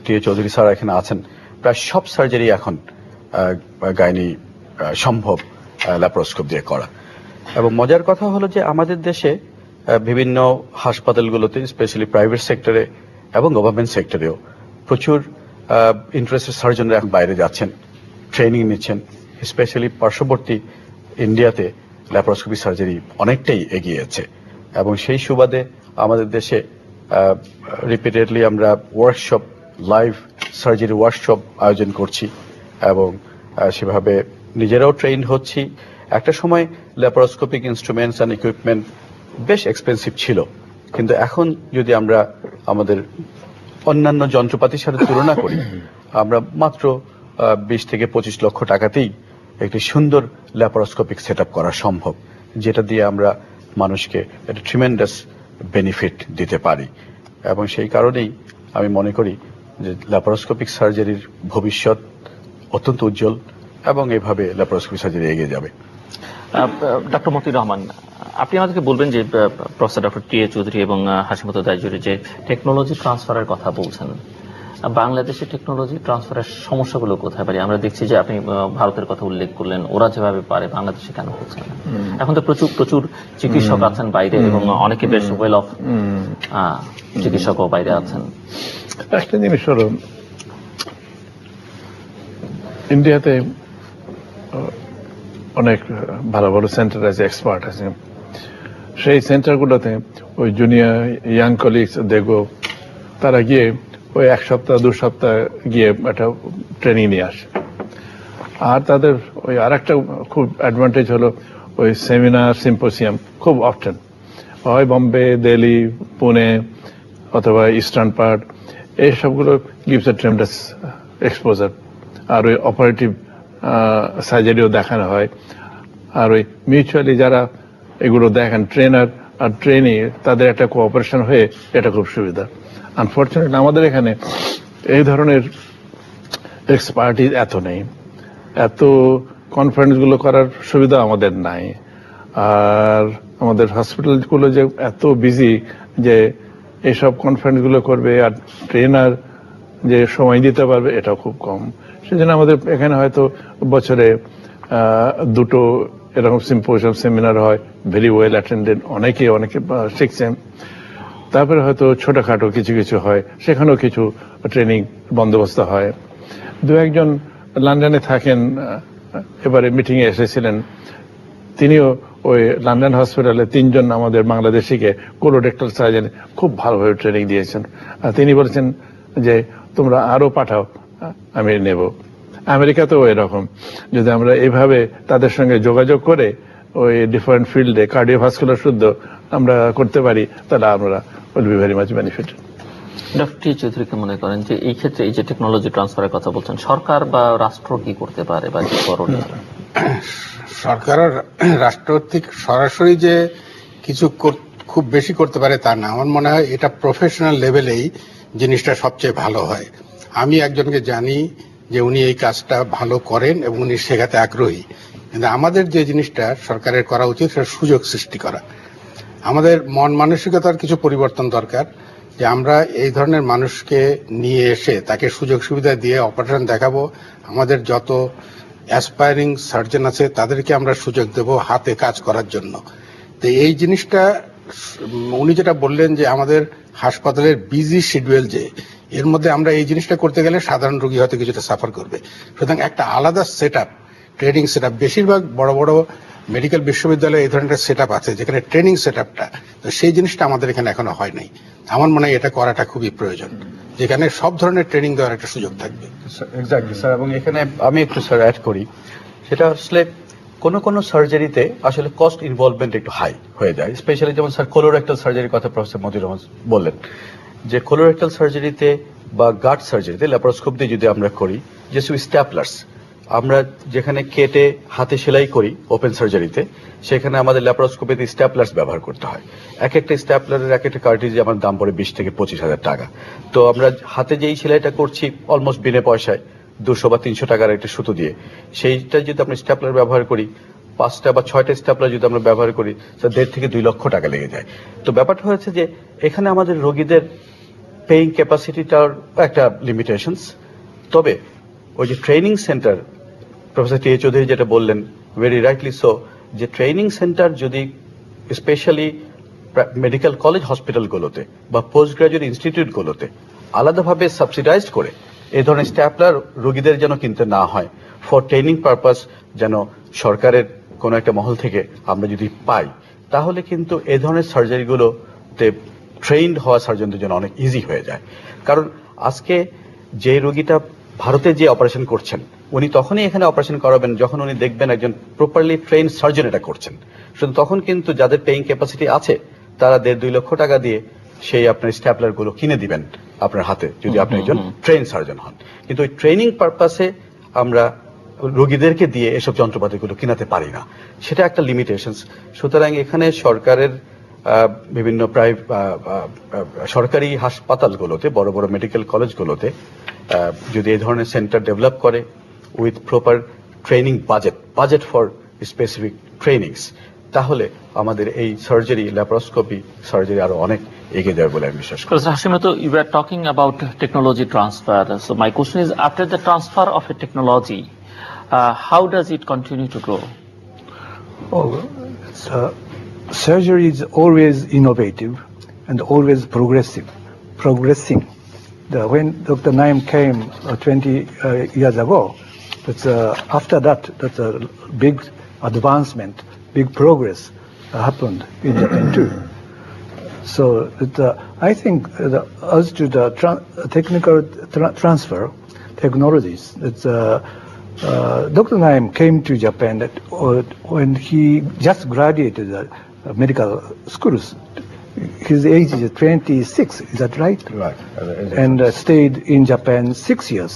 টিএ চৌধুরী স্যার এখানে আছেন, প্রায় সব সার্জারি এখন গাইনি সম্ভব ল্যাপারোস্কোপ দিয়ে করা। এবং মজার কথা হলো যে আমাদের দেশে বিভিন্ন হাসপাতালগুলোতে, স্পেশালি প্রাইভেট সেক্টরে এবং গভর্নমেন্ট সেক্টরেও প্রচুর ইন্টারেস্টেড সার্জনরা এখন বাইরে যাচ্ছেন, ট্রেনিং নিচ্ছেন। স্পেশালি পার্শ্ববর্তী ইন্ডিয়াতে ল্যাপারোস্কোপি সার্জারি অনেকটাই এগিয়েছে এবং সেই সুবাদে আমাদের দেশে রিপিটেডলি আমরা ওয়ার্কশপ, লাইভ সার্জারি ওয়ার্কশপ আয়োজন করছি এবং সেভাবে নিজেরাও ট্রেন হচ্ছি। একটা সময় ল্যাপারোস্কোপিক ইনস্ট্রুমেন্টস অ্যান্ড ইকুইপমেন্ট বেশ এক্সপেন্সিভ ছিল, কিন্তু এখন যদি আমরা আমাদের অন্যান্য যন্ত্রপাতির সাথে তুলনা করি, আমরা মাত্র 20 থেকে 25 লক্ষ টাকাতেই একটি সুন্দর ল্যাপারোস্কোপিক সেট আপ করা সম্ভব, যেটা দিয়ে আমরা মানুষকে একটা ট্রিমেন্ডাস বেনিফিট দিতে পারি। এবং সেই কারণেই আমি মনে করি যে ল্যাপারোস্কোপিক সার্জারির ভবিষ্যৎ অত্যন্ত উজ্জ্বল এবং এইভাবে ল্যাপারোস্কোপিক সার্জারি এগিয়ে যাবে। ডক্টর মতিউর রহমান, আপনি আমাদেরকে বলবেন যে প্রফেসর ডক্টর টিএ চৌধুরী এবং হাসিমুত দাইজুরি যে টেকনোলজি ট্রান্সফারের কথা বলছেন, বাংলাদেশের টেকনোলজি ট্রান্সফারের সমস্যাগুলো কোথায় পারে? আমরা দেখছি যে আপনি ভারতের কথা উল্লেখ করলেন, ওরা যেভাবে পারে বাংলাদেশে কেন হচ্ছে না? এখন তো প্রচুর চিকিৎসক আছেন বাইরে এবং অনেকে বেশ ওয়েল অফ চিকিৎসকও বাইরে আছেন। একটা জিনিস হলো, ইন্ডিয়াতে অনেক ভালো ভালো সেন্টার আছে, এক্সপার্ট আছে, সেই সেন্টারগুলোতে ওই জুনিয়র ইয়াং কলিগস দেখবো তারা গিয়ে ওই 1 সপ্তাহ 2 সপ্তাহ গিয়ে একটা ট্রেনিং নিয়ে আসে। আর তাদের ওই আরেকটা খুব অ্যাডভান্টেজ হলো ওই সেমিনার, সিম্পোসিয়াম খুব অফটেন হয় বম্বে, দিল্লি, পুনে অথবা ইস্টার্ন পার্ট, এই সবগুলো গিভস এ ট্রেমেন্ডাস এক্সপোজার। আর ওই অপারেটিভ সার্জারিও দেখানো হয়। আর ওই মিউচুয়ালি যারা এগুলো দেখেন, ট্রেনার আর ট্রেনি, তাদের একটা কোঅপারেশন হয়ে এটা খুব সুবিধা। আনফর্চুনেটলি আমাদের এখানে এই ধরনের এক্সপার্টিজ এত নেই, এত কনফারেন্স গুলো করার সুবিধা আমাদের নাই। আর আমাদের হসপিটালগুলো যে এত বিজি যে এইসব কনফারেন্স গুলো করবে আর ট্রেনার যে সময় দিতে পারবে এটাও খুব কম। সেজন্য আমাদের এখানে হয়তো বছরে 2টো এরকম সিম্পোজিয়াম, সেমিনার হয়, ভেরি ওয়েল অ্যাটেন্ডেড, অনেকে শিখছেন। তারপরে হয়তো ছোটখাটো কিছু কিছু হয়, সেখানেও কিছু ট্রেনিং বন্দোবস্ত হয়। 2-1জন লন্ডনে থাকেন, এবারে মিটিং এ এসেছিলেন, তিনিও ওই লন্ডন হসপিটালে 3জন আমাদের বাংলাদেশিকে কোলোরেক্টাল সার্জন খুব ভালোভাবে ট্রেনিং দিয়েছেন। আর তিনি বলেছেন যে তোমরা আরো পাঠাও, আমি নেব। আমেরিকাতেও এরকম, যদি আমরা এইভাবে তাদের সঙ্গে যোগাযোগ করে ওই ডিফারেন্ট ফিল্ডে কার্ডিওভাস্কুলার শুদ্ধ আমরা করতে পারি, তাহলে আমরা will be very much benefit. Doctor টি চৌধুরী মনে করেন যে এই ক্ষেত্রে এই যে টেকনোলজি ট্রান্সফারের কথা বলছেন, সরকার বা রাষ্ট্র কি করতে পারে বা কি করণীয়? সরকার আর রাষ্ট্র ঠিক সরাসরি যে কিছু খুব বেশি করতে পারে তা না। আমার মনে হয় এটা প্রফেশনাল লেভেলেই জিনিসটা সবচেয়ে ভালো হয়। আমি একজনকে জানি যে উনি এই কাজটা ভালো করেন এবং উনি শেখাতে আগ্রহী। কিন্তু আমাদের যে জিনিসটা সরকারের করা উচিত সেটা সুযোগ সৃষ্টি করা। আমাদের মন মানসিকতার কিছু পরিবর্তন দরকার, যে আমরা এই ধরনের মানুষকে নিয়ে এসে তাকে সুযোগ সুবিধা দিয়ে অপারেশন দেখাবো। আমাদের যত অ্যাসপায়ারিং সার্জন আছে তাদেরকে আমরা সুযোগ দেব হাতে কাজ করার জন্য। তো এই জিনিসটা উনি যেটা বললেন যে আমাদের হাসপাতালের বিজি শিডিউল, যে এর মধ্যে আমরা এই জিনিসটা করতে গেলে সাধারণ রোগী হয়তো কিছুটা সাফার করবে। সুতরাং একটা আলাদা set up, training set up, বেশিরভাগ বড় বড় মেডিকেল বিশ্ববিদ্যালয়ে এই ধরনের সেট আপ আছে যেখানে ট্রেনিং সেট আপটা, তো সেই জিনিসটা আমাদের এখানে এখনো হয় নাই। আমার মনে হয় এটা করাটা খুবই প্রয়োজন, যেখানে সব ধরনের ট্রেনিং দেওয়ার একটা সুযোগ থাকবে। এক্স্যাক্টলি স্যার, এবং এখানে আমি একটু স্যার অ্যাড করি, সেটা আসলে কোন সার্জারিতে আসলে কস্ট ইনভলভমেন্ট একটু হাই হয়ে যায়, স্পেশালি যেমন স্যার কোলোরেক্টাল সার্জারির কথা প্রফেসর মতিউর রহমান বললেন, যে কোলোরেক্টাল সার্জারিতে বা গাট সার্জারিতে ল্যাপারোস্কোপ দিয়ে যদি আমরা করি, যে স্ট্যাপলার্স আমরা যেখানে কেটে হাতে সেলাই করি ওপেন সার্জারিতে, সেখানে আমাদের ল্যাপারোস্কোপিতে স্ট্যাপলার্স ব্যবহার করতে হয়। এক একটা স্ট্যাপলারের এক একটা কার্ট্রিজে আমার দাম পড়ে 20 থেকে 25,000 টাকা। তো আমরা হাতে যেই সেলাইটা করছি অলমোস্ট বিনা পয়সায় 200 বা 300 টাকার একটা সুতো দিয়ে, সেইটা যদি আমরা স্ট্যাপলার ব্যবহার করি, 5টা বা 6টা স্ট্যাপলার যদি আমরা ব্যবহার করি, 1.5 থেকে 2 লক্ষ টাকা লেগে যায়। তো ব্যাপারটা হচ্ছে যে এখানে আমাদের রোগীদের পেইং ক্যাপাসিটিটার একটা লিমিটেশনস। তবে ওই যে training centre professor T A Chowdhury যেটা বললেন, ভেরি রাইটলি সো, যে ট্রেনিং সেন্টার যদি স্পেশালি মেডিকেল কলেজ হসপিটালগুলোতে বা পোস্ট গ্রাজুয়েট ইনস্টিটিউটগুলোতে আলাদাভাবে সাবসিডাইজড করে এই ধরনের স্ট্যাপলার রোগীদের যেন কিনতে না হয়, ফর ট্রেনিং পারপাস যেন সরকারের কোনো একটা মহল থেকে আমরা যদি পাই, তাহলে কিন্তু এই ধরনের সার্জারিগুলোতে ট্রেইনড হওয়া সার্জনদের জন্য অনেক ইজি হয়ে যায়। কারণ আজকে যে রোগীটা ভারতে যে অপারেশন করছেন, উনি তখনই এখানে অপারেশন করাবেন যখন উনি দেখবেন একজন প্রপারলি ট্রেইন সার্জন এটা করছেন। শুধু তখন কিন্তু যাদের পেইং ক্যাপাসিটি আছে তারা 1.5-2 লক্ষ টাকা দিয়ে সেই আপনার স্ট্যাপলার গুলো কিনে দিবেন আপনার হাতে, যদি আপনি একজন ট্রেন সার্জন হন। কিন্তু ওই ট্রেনিং পারপাসে আমরা রোগীদেরকে দিয়ে এসব যন্ত্রপাতিগুলো কিনাতে পারি না, সেটা একটা লিমিটেশনস। সুতরাং এখানে সরকারের বিভিন্ন প্রায় সরকারি হাসপাতালগুলোতে, বড় বড় মেডিকেল কলেজগুলোতে যদি এই ধরনের সেন্টার ডেভেলপ করে with proper training budget for specific trainings, তাহলে আমাদের এই সার্জারি, ল্যাপারোস্কোপি সার্জারি আরো অনেক এগিয়ে যাবে বলে আমি বিশ্বাস করি। Professor Hashimoto, you were talking about technology transfer. So my question is, after the transfer of a technology, how does it continue to grow? Oh, surgery is always innovative and always progressing. When Dr. Naim came 20 years ago, after that, that's a big advancement, big progress happened in Japan too. So I think as to the technical transfer technologies, Dr. Naim came to Japan when he just graduated medical schools. His age is 26, is that right? Right. And stayed in Japan 6 years.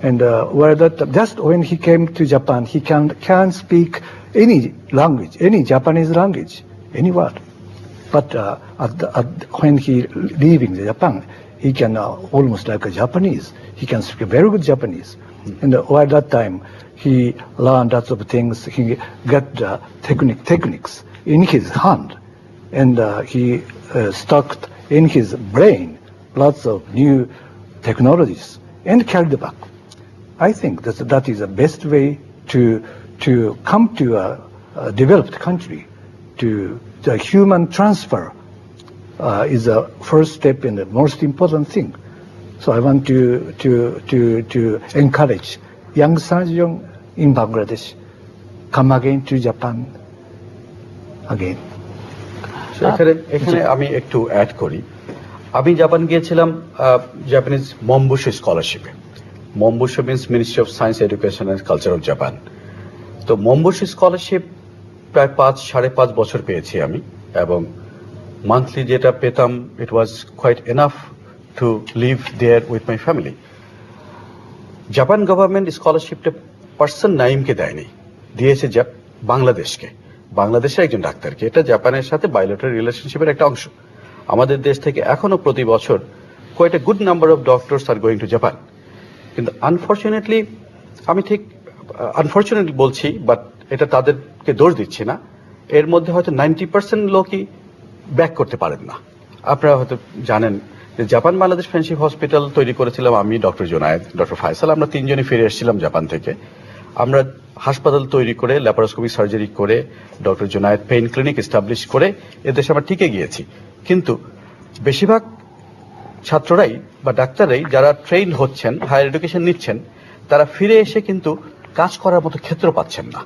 And where that just when he came to Japan, he can speak any language, any Japanese language, any word. But when he leaving Japan, he can almost like a Japanese. He can speak very good Japanese. And while that time, he learned lots of things. He got the techniques in his hand, and he stocked in his brain lots of new technologies and carried back. I think that is the best way to come to a developed country. To the human transfer is the first step and the most important thing. So I want to encourage young surgeons in Bangladesh come again to Japan again. এখানে আমি একটু add করি। আমি Japan গিয়েছিলাম Japanese Monbusho স্কলারশিপে। Monbusho means ministry of science, education and culture of Japan. তো Monbusho scholarship প্রায় 5-5.5 বছর পেয়েছি আমি, এবং মান্থলি যেটা পেতাম it was quite enough to live there with my family. Japan government স্কলারশিপটা পার্সন নাইমকে দেয়নি, দিয়েছে বাংলাদেশকে, বাংলাদেশের একজন ডাক্তারকে। এটা জাপানের সাথে বায়োলেটারাল রিলেশনশিপের একটা অংশ। আমাদের দেশ থেকে এখনো প্রতি বছর quite a good number of doctors are going to Japan. কিন্তু আনফর্চুনেটলি, আমি ঠিক আনফর্চুনেটলি বলছি, বাট এটা তাদেরকে দোষ দিচ্ছি না, এর মধ্যে হয়তো 90% লোকই ব্যাক করতে পারেন না। আপনারা হয়তো জানেন যে জাপান বাংলাদেশ ফ্রেন্ডশিপ হসপিটাল তৈরি করেছিলাম আমি, ডক্টর জোনায়েদ, ডক্টর ফায়সাল, আমরা 3 জনই ফিরে এসেছিলাম জাপান থেকে। আমরা হাসপাতাল তৈরি করে, ল্যাপারোস্কোপিক সার্জারি করে, doctor Zonayed pain clinic establish করে এদেশে আমরা টিকে গিয়েছি। কিন্তু বেশিরভাগ ছাত্ররাই বা ডাক্তাররাই যারা ট্রেন হচ্ছেন, হায়ার এডুকেশন নিচ্ছেন, তারা ফিরে এসে কিন্তু কাজ করার মতো ক্ষেত্র পাচ্ছেন না।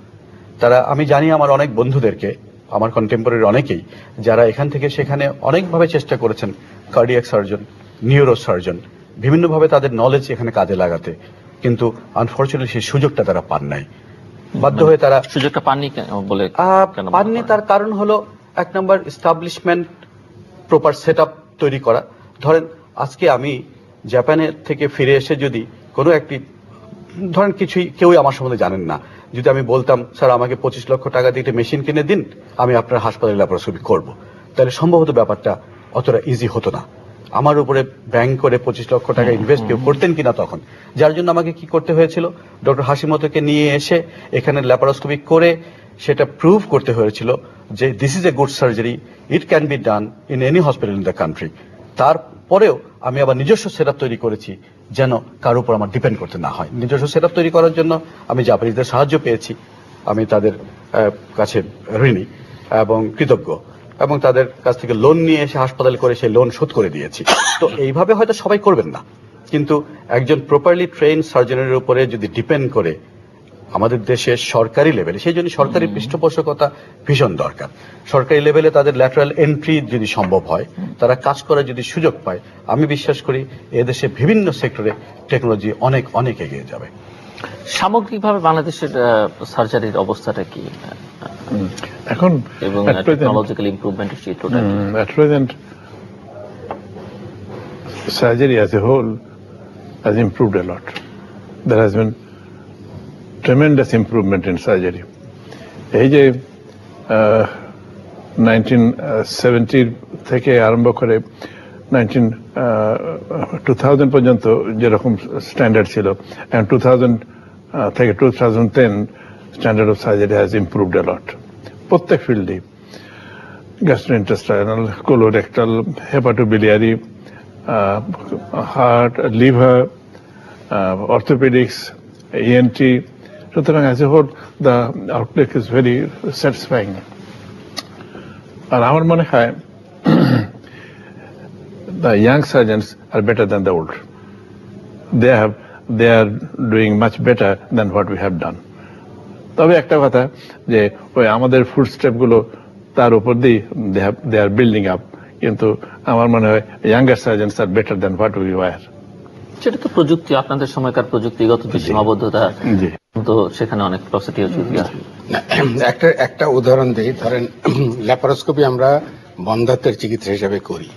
তারা, আমি জানি আমার অনেক বন্ধুদেরকে, আমার কন্টেম্পোরারি অনেকেই, যারা এখান থেকে সেখানে অনেকভাবে চেষ্টা করেছেন, কার্ডিয়াক সার্জন, নিউরো সার্জন, বিভিন্নভাবে তাদের নলেজ এখানে কাজে লাগাতে, কিন্তু আনফরচুনেটলি সেই সুযোগটা তারা পান নাই। বাধ্য হয়ে তারা সুযোগটা পাননি বলে কেন মনে পাননি। করেন? তার কারণ হলো, এক নম্বর, এস্টাবলিশমেন্ট, প্রপার সেট তৈরি করা। ধরেন আজকে আমি জাপানের থেকে ফিরে এসে যদি কোনো একটি, ধরেন কিছুই কেউই আমার সম্বন্ধে জানেন না, যদি আমি বলতাম স্যার আমাকে 25 লক্ষ টাকা দিয়ে একটা মেশিন কিনে দিন, আমি আপনার হাসপাতালে ল্যাপারোস্কোপি করব, তাহলে সম্ভবত ব্যাপারটা অতটা ইজি হতো না। আমার উপরে ব্যাংক করে 25 লক্ষ টাকা ইনভেস্ট কেউ করতেন কিনা তখন, যার জন্য আমাকে কি করতে হয়েছিল, ডক্টর হাসিমতোকে নিয়ে এসে এখানে ল্যাপারোস্কোপি করে সেটা প্রুভ করতে হয়েছিল যে this is a good surgery, it can be done in any hospital in the country. তারপরেও আমি আবার নিজস্ব সেটআপ তৈরি করেছি যেন কার উপর আমার ডিপেন্ড করতে না হয়। নিজস্ব সেটআপ তৈরি করার জন্য আমি জাপানিজদের সাহায্য পেয়েছি, আমি তাদের কাছে ঋণী এবং কৃতজ্ঞ, এবং তাদের কাছ থেকে লোন নিয়ে এসে হাসপাতাল করে সেই লোন শোধ করে দিয়েছি। তো এইভাবে হয়তো সবাই করবেন না, কিন্তু একজন প্রপারলি ট্রেন সার্জনের উপরে যদি ডিপেন্ড করে আমাদের দেশে সরকারি লেভেলে, সেই জন্য সরকারি পৃষ্ঠপোষকতা ভীষণ দরকার। সরকারি লেভেলে তাদের ল্যাটারাল এন্ট্রি যদি সম্ভব হয়, তারা কাজ করার যদি সুযোগ পায়, আমি বিশ্বাস করি এদেশে বিভিন্ন সেক্টরে টেকনোলজি অনেক অনেক এগিয়ে যাবে। সামগ্রিকভাবে বাংলাদেশের সার্জারির অবস্থাটা কি এখন এবং টেকনোলজিক্যাল ইমপ্রুভমেন্টের চিত্রটা কি? at present surgery as a whole has improved a lot. There has been tremendous improvement in surgery. এই যে 1970 থেকে আরম্ভ করে 2000 পর্যন্ত যেরকম স্ট্যান্ডার্ড ছিল, and 2000 থেকে 2010 standard of surgery has improved a lot. প্রত্যেক ফিল্ডে, gastrointestinal, colorectal, hepatobiliary, heart, liver, orthopaedics, ENT, সুতরাং as a whole the outlook is very satisfying. আর আমার মনে হয় the young surgeons are better than the old. They are doing much better than what we have done. তবে একটা কথা, যে ওই আমাদের ফুড স্টেপ গুলো তার উপর দিয়ে দে আর বিল্ডিং আপ, কিন্তু আমার মনে হয় younger surgeons are better than what we were. সেটা তো প্রযুক্তি, আপনাদের সময়কার প্রযুক্তিগত যে সীমাবদ্ধতা, তো সেখানে অনেক প্রসিডিও একটা উদাহরণ দিই। ধরেন ল্যাপারোস্কোপি আমরা বন্ধ্যাত্বের চিকিৎসা হিসেবে করি।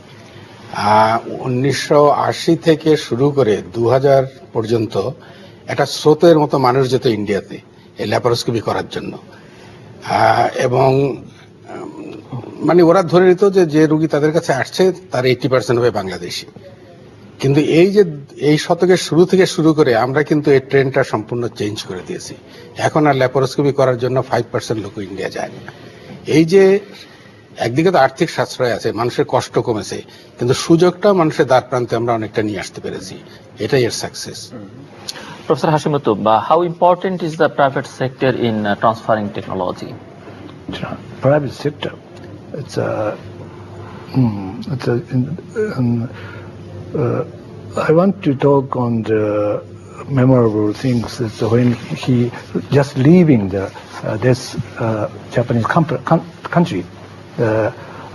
1980 থেকে শুরু করে 2000 পর্যন্ত একটা স্রোতের মতো মানুষ যেত ইন্ডিয়াতে এই ল্যাপারোস্কোপি করার জন্য, এবং মানে ওরা ধরে নিত যে রুগী তাদের কাছে আসছে তার 80% হবে বাংলাদেশি। কিন্তু এই শতকের শুরু থেকে শুরু করে আমরা কিন্তু এই ট্রেন্ডটা সম্পূর্ণ চেঞ্জ করে দিয়েছি। এখন আর ল্যাপারোস্কোপি করার জন্য 5% লোক ইন্ডিয়া যায় না। এই যে একদিকে তো আর্থিক সাশ্রয় আছে, মানুষের কষ্ট কমেছে, কিন্তু সুযোগটা মানুষের দ্বার প্রান্তে আমরা অনেকটা নিয়ে আসতে পেরেছি, এটাই এর success. Professor Hashimoto, how important is the private sector in transferring technology? Private sector, I want to talk on the memorable things. It's when he just leaving this Japanese country.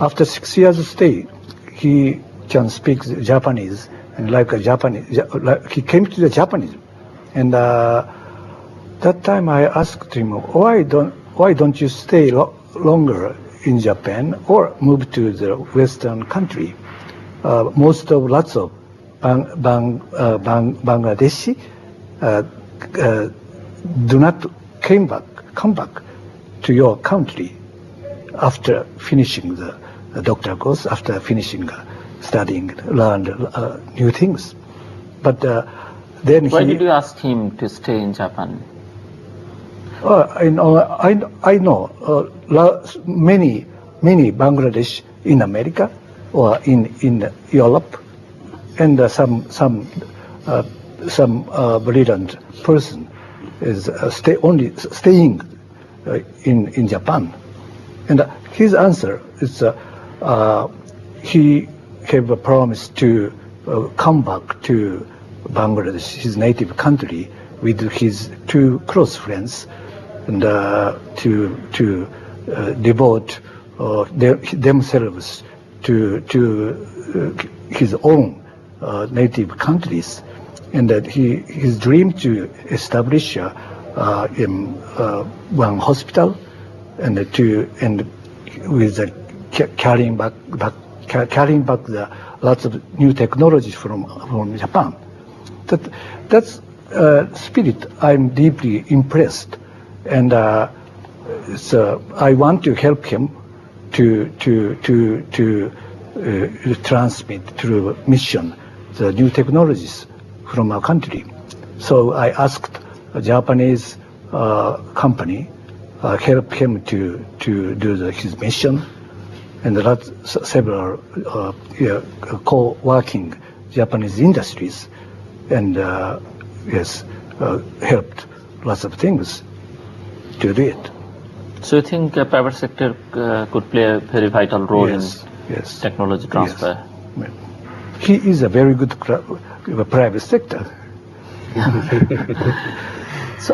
After 6 years stay, he can speak Japanese, and like a Japanese, he came to the Japanese, and that time I asked him, why don't you stay longer in Japan or move to the Western country? Lots of Bangladeshi do not come back to your country after finishing the doctor course, after finishing studying, learn new things. But then why did you ask him to stay in Japan? I know many Bangladesh in America or in Europe, and some brilliant person is staying in Japan. And his answer is he gave a promise to come back to Bangladesh, his native country, with his two close friends, and to devote themselves to his own native countries, and that his dream to establish one hospital, and with carrying back the lots of new technologies from Japan. That's spirit I'm deeply impressed, and so I want to help him to transmit through mission the new technologies from our country. So I asked a Japanese company help him to do his mission, and there are several co-working Japanese industries, and helped lots of things to do it. So you think private sector could play a very vital role Yes, in yes. technology transfer? Yes. He is a very good private sector. So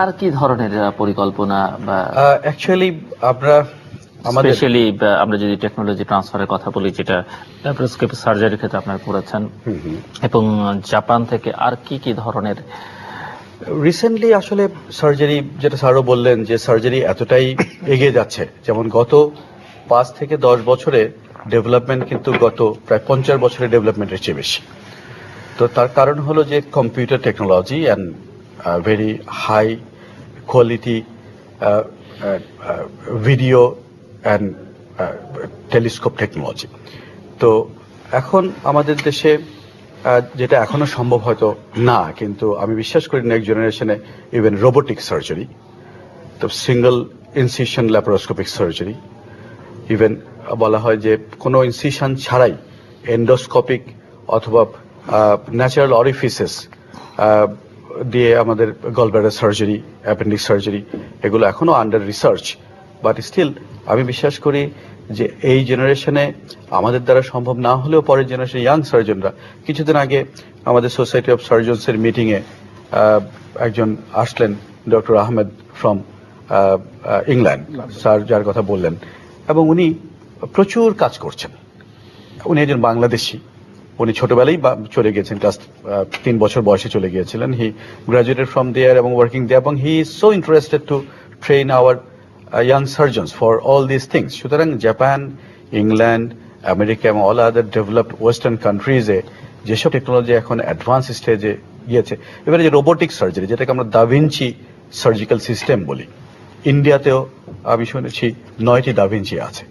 আর কি ধরনের পরিকল্পনা বা actually আমরা আমাদের specially আমরা যদি technology ট্রান্সফারের কথা বলি, যেটা ল্যাপারোস্কোপি সার্জারির ক্ষেত্রে আপনারা করেছেন, এবং জাপান থেকে আর কি কি ধরনের রিসেন্টলি আসলে সার্জারি, যেটা স্যারও বললেন যে সার্জারি এতটাই এগিয়ে যাচ্ছে, যেমন গত 5 থেকে 10 বছরে ডেভেলপমেন্ট কিন্তু গত প্রায় 50 বছরের ডেভেলপমেন্টের চেয়ে বেশি। তো তার কারণ হলো যে computer technology and very high quality video and telescope technology. তো এখন আমাদের দেশে যেটা এখনো সম্ভব হয়তো না, কিন্তু আমি বিশ্বাস করি নেক্সট জেনারেশনে ইভেন রোবোটিক সার্জারি, তো single incision laparoscopic surgery, even বলা হয় যে কোনো ইনসিশন ছাড়াই এন্ডোস্কোপিক অথবা ন্যাচারাল অরিফিসেস দিয়ে আমাদের গলব্লাডার সার্জারি, অ্যাপেন্ডিক্স সার্জারি, এগুলো এখনো আন্ডার রিসার্চ। বাট স্টিল আমি বিশ্বাস করি যে এই জেনারেশনে আমাদের দ্বারা সম্ভব না হলেও পরের জেনারেশনে ইয়াং সার্জনরা, কিছুদিন আগে আমাদের সোসাইটি অফ সার্জনসের মিটিংয়ে একজন আসলেন, doctor Ahmed from England, sir যার কথা বললেন, এবং উনি প্রচুর কাজ করছেন। উনি একজন বাংলাদেশি, উনি ছোটবেলায় চলে গিয়েছেন, ক্লাস 3 বছর বয়সে চলে গিয়েছিলেন। হি গ্রাজুয়েটেড ফ্রম দেয়ার এবং ওয়ার্কিং দেয়ার, এবং he is so interested to train our young surgeons for all these things. সুতরাং জাপান, ইংল্যান্ড, আমেরিকা এবং অল আদার ডেভেলপড ওয়েস্টার্ন কান্ট্রিজে যেসব টেকনোলজি এখন অ্যাডভান্স স্টেজে গিয়েছে, এবারে যে রোবোটিক সার্জারি, যেটাকে আমরা দাভিঞ্চি সার্জিক্যাল সিস্টেম বলি, ইন্ডিয়াতেও আমি শুনেছি 9টি দাভিঞ্চি আছে।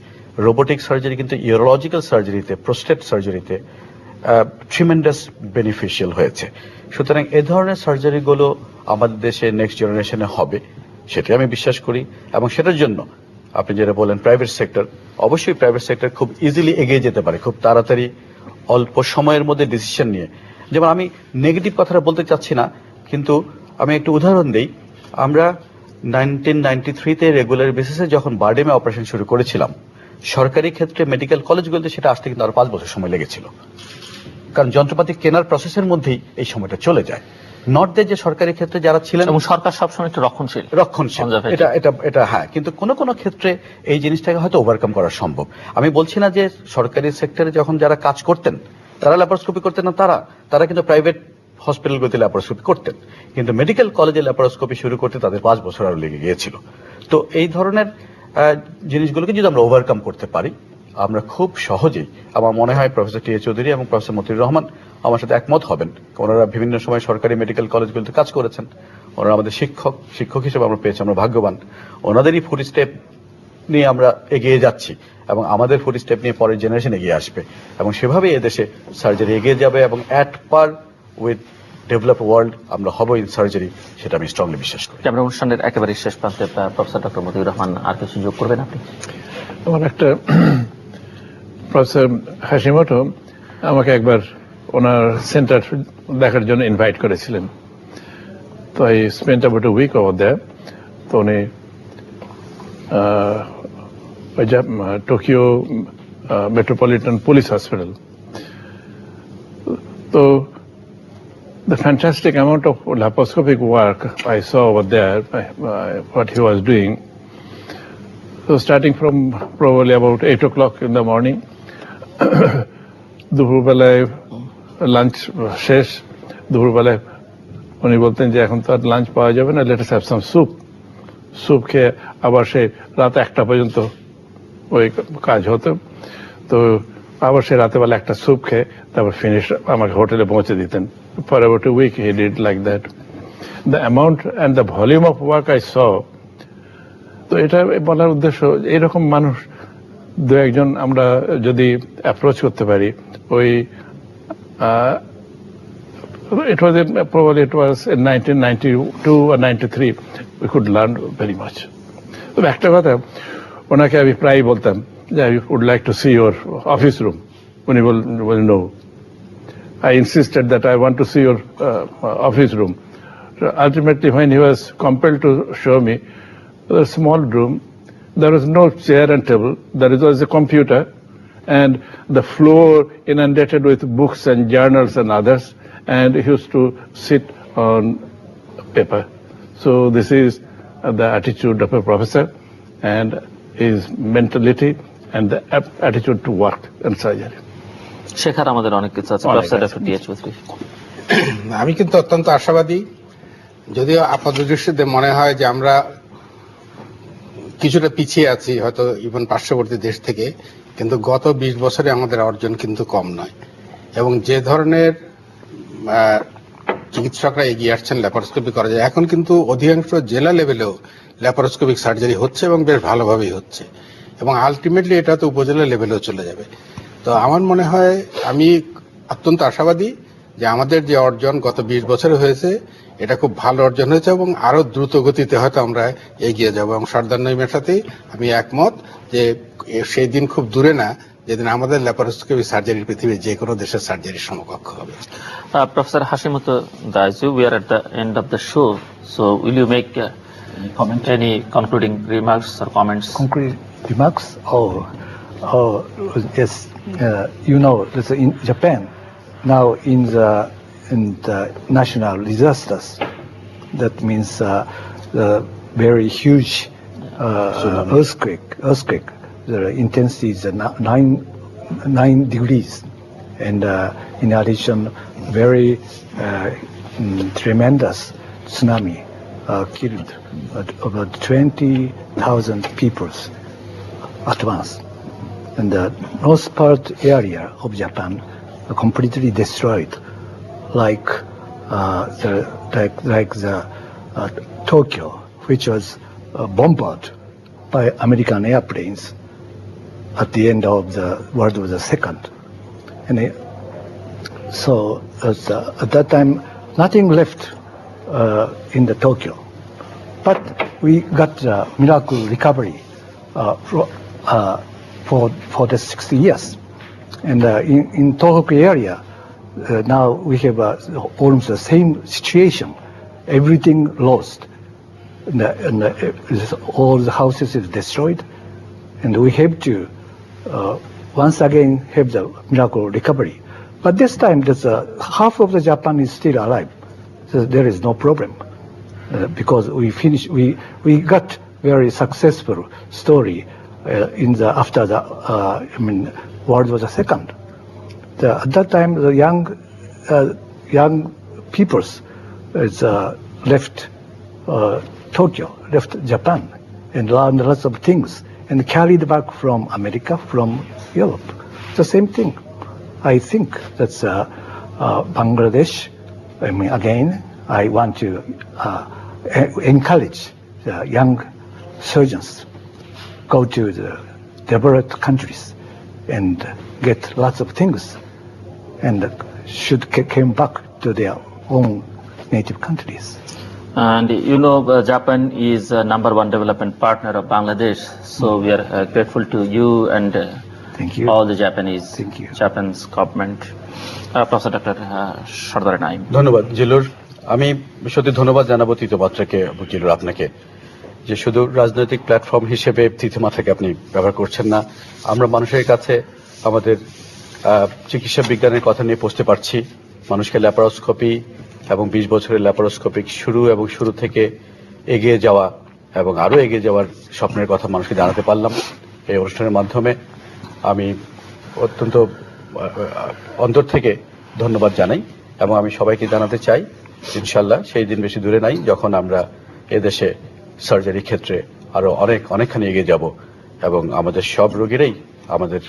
রোবোটিক সার্জারি কিন্তু ইউরোলজিক্যাল সার্জারিতে, প্রোস্টেট সার্জারিতে ট্রিমেন্ডাস বেনিফিশিয়াল হয়েছে। সুতরাং এ ধরনের সার্জারিগুলো আমাদের দেশে নেক্সট জেনারেশনে হবে, সেটাই আমি বিশ্বাস করি। এবং সেটার জন্য আপনি যেটা বলেন প্রাইভেট সেক্টর, অবশ্যই প্রাইভেট সেক্টর খুব ইজিলি এগিয়ে যেতে পারে, খুব তাড়াতাড়ি অল্প সময়ের মধ্যে ডিসিশন নিয়ে। যেমন আমি নেগেটিভ কথাটা বলতে চাচ্ছি না, কিন্তু আমি একটু উদাহরণ দিই। আমরা 1993-তে রেগুলার বেসিসে যখন বারডেমে অপারেশন শুরু করেছিলাম, সরকারি ক্ষেত্রে মেডিকেল কলেজগুলোতে সেটা আসতে কিন্তু আরো 5 বছর সময় লেগেছিল, কারণ যন্ত্রপাতি কেনার প্রসেসের মধ্যেই এই সময়টা চলে যায়। নট যে সরকারি ক্ষেত্রে যারা ছিলেন, এবং সরকার সবসময় একটু রক্ষণশীল, এটা হ্যাঁ, কিন্তু কোন কোন ক্ষেত্রে এই জিনিসটাকে হয়তো ওভারকাম করা সম্ভব। আমি বলছি না যে সরকারি সেক্টরে যখন যারা কাজ করতেন তারা ল্যাপারোস্কোপি করতেন না, তারা কিন্তু প্রাইভেট হসপিটালগুলোতে ল্যাপারোস্কোপি করতেন, কিন্তু মেডিকেল কলেজে ল্যাপারোস্কোপি শুরু করতে তাদের 5 বছর আরো লেগে গিয়েছিল। তো এই ধরনের জিনিসগুলোকে যদি আমরা ওভারকাম করতে পারি, আমরা খুব সহজেই, আমার মনে হয় প্রফেসর টি এ চৌধুরী এবং প্রফেসর মতিউর রহমান আমার সাথে একমত হবেন, ওনারা বিভিন্ন সময় সরকারি মেডিকেল কলেজগুলোতে কাজ করেছেন, ওনারা আমাদের শিক্ষক হিসেবে আমরা পেয়েছি, আমরা ভাগ্যবান। ওনাদেরই ফুট স্টেপ নিয়ে আমরা এগিয়ে যাচ্ছি, এবং আমাদের ফুট স্টেপ নিয়ে পরের জেনারেশন এগিয়ে আসবে, এবং সেভাবেই এদেশে সার্জারি এগিয়ে যাবে, এবং at per with develop world আমরা হব ইন সার্জারি, সেটা আমি স্ট্রংলি বিশ্বাস করি। আমরা অনুষ্ঠানের একেবারে শেষ প্রান্তে প্রফেসর ডক্টর মতিউর রহমান আর কিছু যোগ করবেন আপনি? আমার একটা প্রফেসর হাশিমোটো আমাকে একবার ওনার সেন্টার দেখার জন্য ইনভাইট করেছিলেন, তো I spent about a week over there. তো উনি Tokyo Metropolitan Police Hospital, So the fantastic amount of laparoscopic work I saw over there, what he was doing. So starting from probably about 8 o'clock in the morning, দুপুরবেলায় lunch শেষ, দুপুরবেলায় উনি বলতেন যে এখন তো আর লাঞ্চ পাওয়া যাবে না, let us have some soup খেয়ে আবার সেই রাত 1টা পর্যন্ত ওই কাজ হতো। তো আবার সেই রাতেবেলা একটা স্যুপ খেয়ে তারপর ফিনিশ আমাকে হোটেলে পৌঁছে দিতেন। For about a week he did like that. The amount and the volume of work I saw, তো এটা বলার উদ্দেশ্য এইরকম মানুষ দু একজন আমরা যদি অ্যাপ্রোচ করতে পারি, ওই it was probably it was in 1992 or 93 we could learn very much. তো একটা কথা ওনাকে আমি প্রায় বলতাম যে I would like to see your office room. উনি বললেন no. I insisted that I want to see your office room. So ultimately when he was compelled to show me a small room, there was no chair and table, there was a computer and the floor inundated with books and journals and others, and he used to sit on paper. So this is the attitude of a professor and his mentality and the attitude to work and surgery. শেখার আমাদের অনেক কিছু আছে। Professor doctor T. H.. Chowdhury, আমি কিন্তু অত্যন্ত আশাবাদী, যদিও আপাত দৃষ্টিতে মনে হয় যে আমরা কিছুটা পিছিয়ে আছি হয়তো ইভেন পার্শ্ববর্তী দেশ থেকে, কিন্তু গত 20 বছরে আমাদের অর্জন কিন্তু কম নয়। এবং যে ধরনের চিকিৎসকরা এগিয়ে আসছেন ল্যাপারোস্কোপি করা যায়, এখন কিন্তু অধিকাংশ জেলা লেভেলেও ল্যাপারোস্কোপিক সার্জারি হচ্ছে এবং বেশ ভালোভাবেই হচ্ছে, এবং আলটিমেটলি এটা তো উপজেলা লেভেলেও চলে যাবে। তো আমার মনে হয়, আমি অত্যন্ত আশাবাদী যে আমাদের যে অর্জন গত 20 বছরে হয়েছে এটা খুব ভালো অর্জন হয়েছে এবং আরো দ্রুত গতিতে হয়তো আমরা এগিয়ে যাব। এবং সর্দার নঈমের সাথে আমি একমত যে সেই দিন খুব দূরে না যেদিন আমাদের ল্যাপারোস্কোপি সার্জারি পৃথিবীর যে কোনো দেশের সার্জারির সমকক্ষ হবে। Professor Hashimoto Daiju, we are at the end of the show, so will you make any concluding remarks or comments? Concrete remarks? Oh, yes. You know, in Japan, now in the national disasters, that means the very huge earthquake. The intensity is 9 degrees, and in addition, very tremendous tsunami killed about 20,000 people at once. And the north part area of Japan completely destroyed, like the Tokyo, which was bombarded by American airplanes at the end of the World War II. And so at that time, nothing left in the Tokyo. But we got miracle recovery for the 60 years. And in Tohoku area, now we have almost the same situation. Everything lost. And all the houses is destroyed. And we have to once again have the miracle recovery. But this time, half of the Japan is still alive. So there is no problem. Because we got very successful story after the World War II. At that time, the young peoples left Tokyo, left Japan, and learned lots of things, and carried back from America, from Europe. It's the same thing. I think that's Bangladesh. Again, I want to encourage the young surgeons go to the developed countries and get lots of things, and should come back to their own native countries. And you know, Japan is #1 development partner of Bangladesh, so we are grateful to you and Thank you. all the Japanese, Thank you. Japan's government. Professor Dr. সর্দার নাঈম। ধন্যবাদ জিলুর। আমি সত্যি ধন্যবাদ জানাবো তৃতীয় মাত্রাকে, জিলুর আপনাকে, যে শুধু রাজনৈতিক প্ল্যাটফর্ম হিসেবে তৃতীয় মাত্রাকে আপনি ব্যবহার করছেন না। আমরা মানুষের কাছে আমাদের চিকিৎসা বিজ্ঞানের কথা নিয়ে পৌঁছতে পারছি, মানুষকে ল্যাপারোস্কোপি এবং 20 বছরের ল্যাপারোস্কোপিক শুরু থেকে এগিয়ে যাওয়া এবং আরো এগিয়ে যাওয়ার স্বপ্নের কথা মানুষকে জানাতে পারলাম এই অনুষ্ঠানের মাধ্যমে। আমি অত্যন্ত অন্তর থেকে ধন্যবাদ জানাই এবং আমি সবাইকে জানাতে চাই ইনশাল্লাহ সেই দিন বেশি দূরে নাই যখন আমরা এদেশে সার্জারি ক্ষেত্রে আরো অনেকখানি এগিয়ে যাব এবং আমাদের সব রোগীরাই আমাদের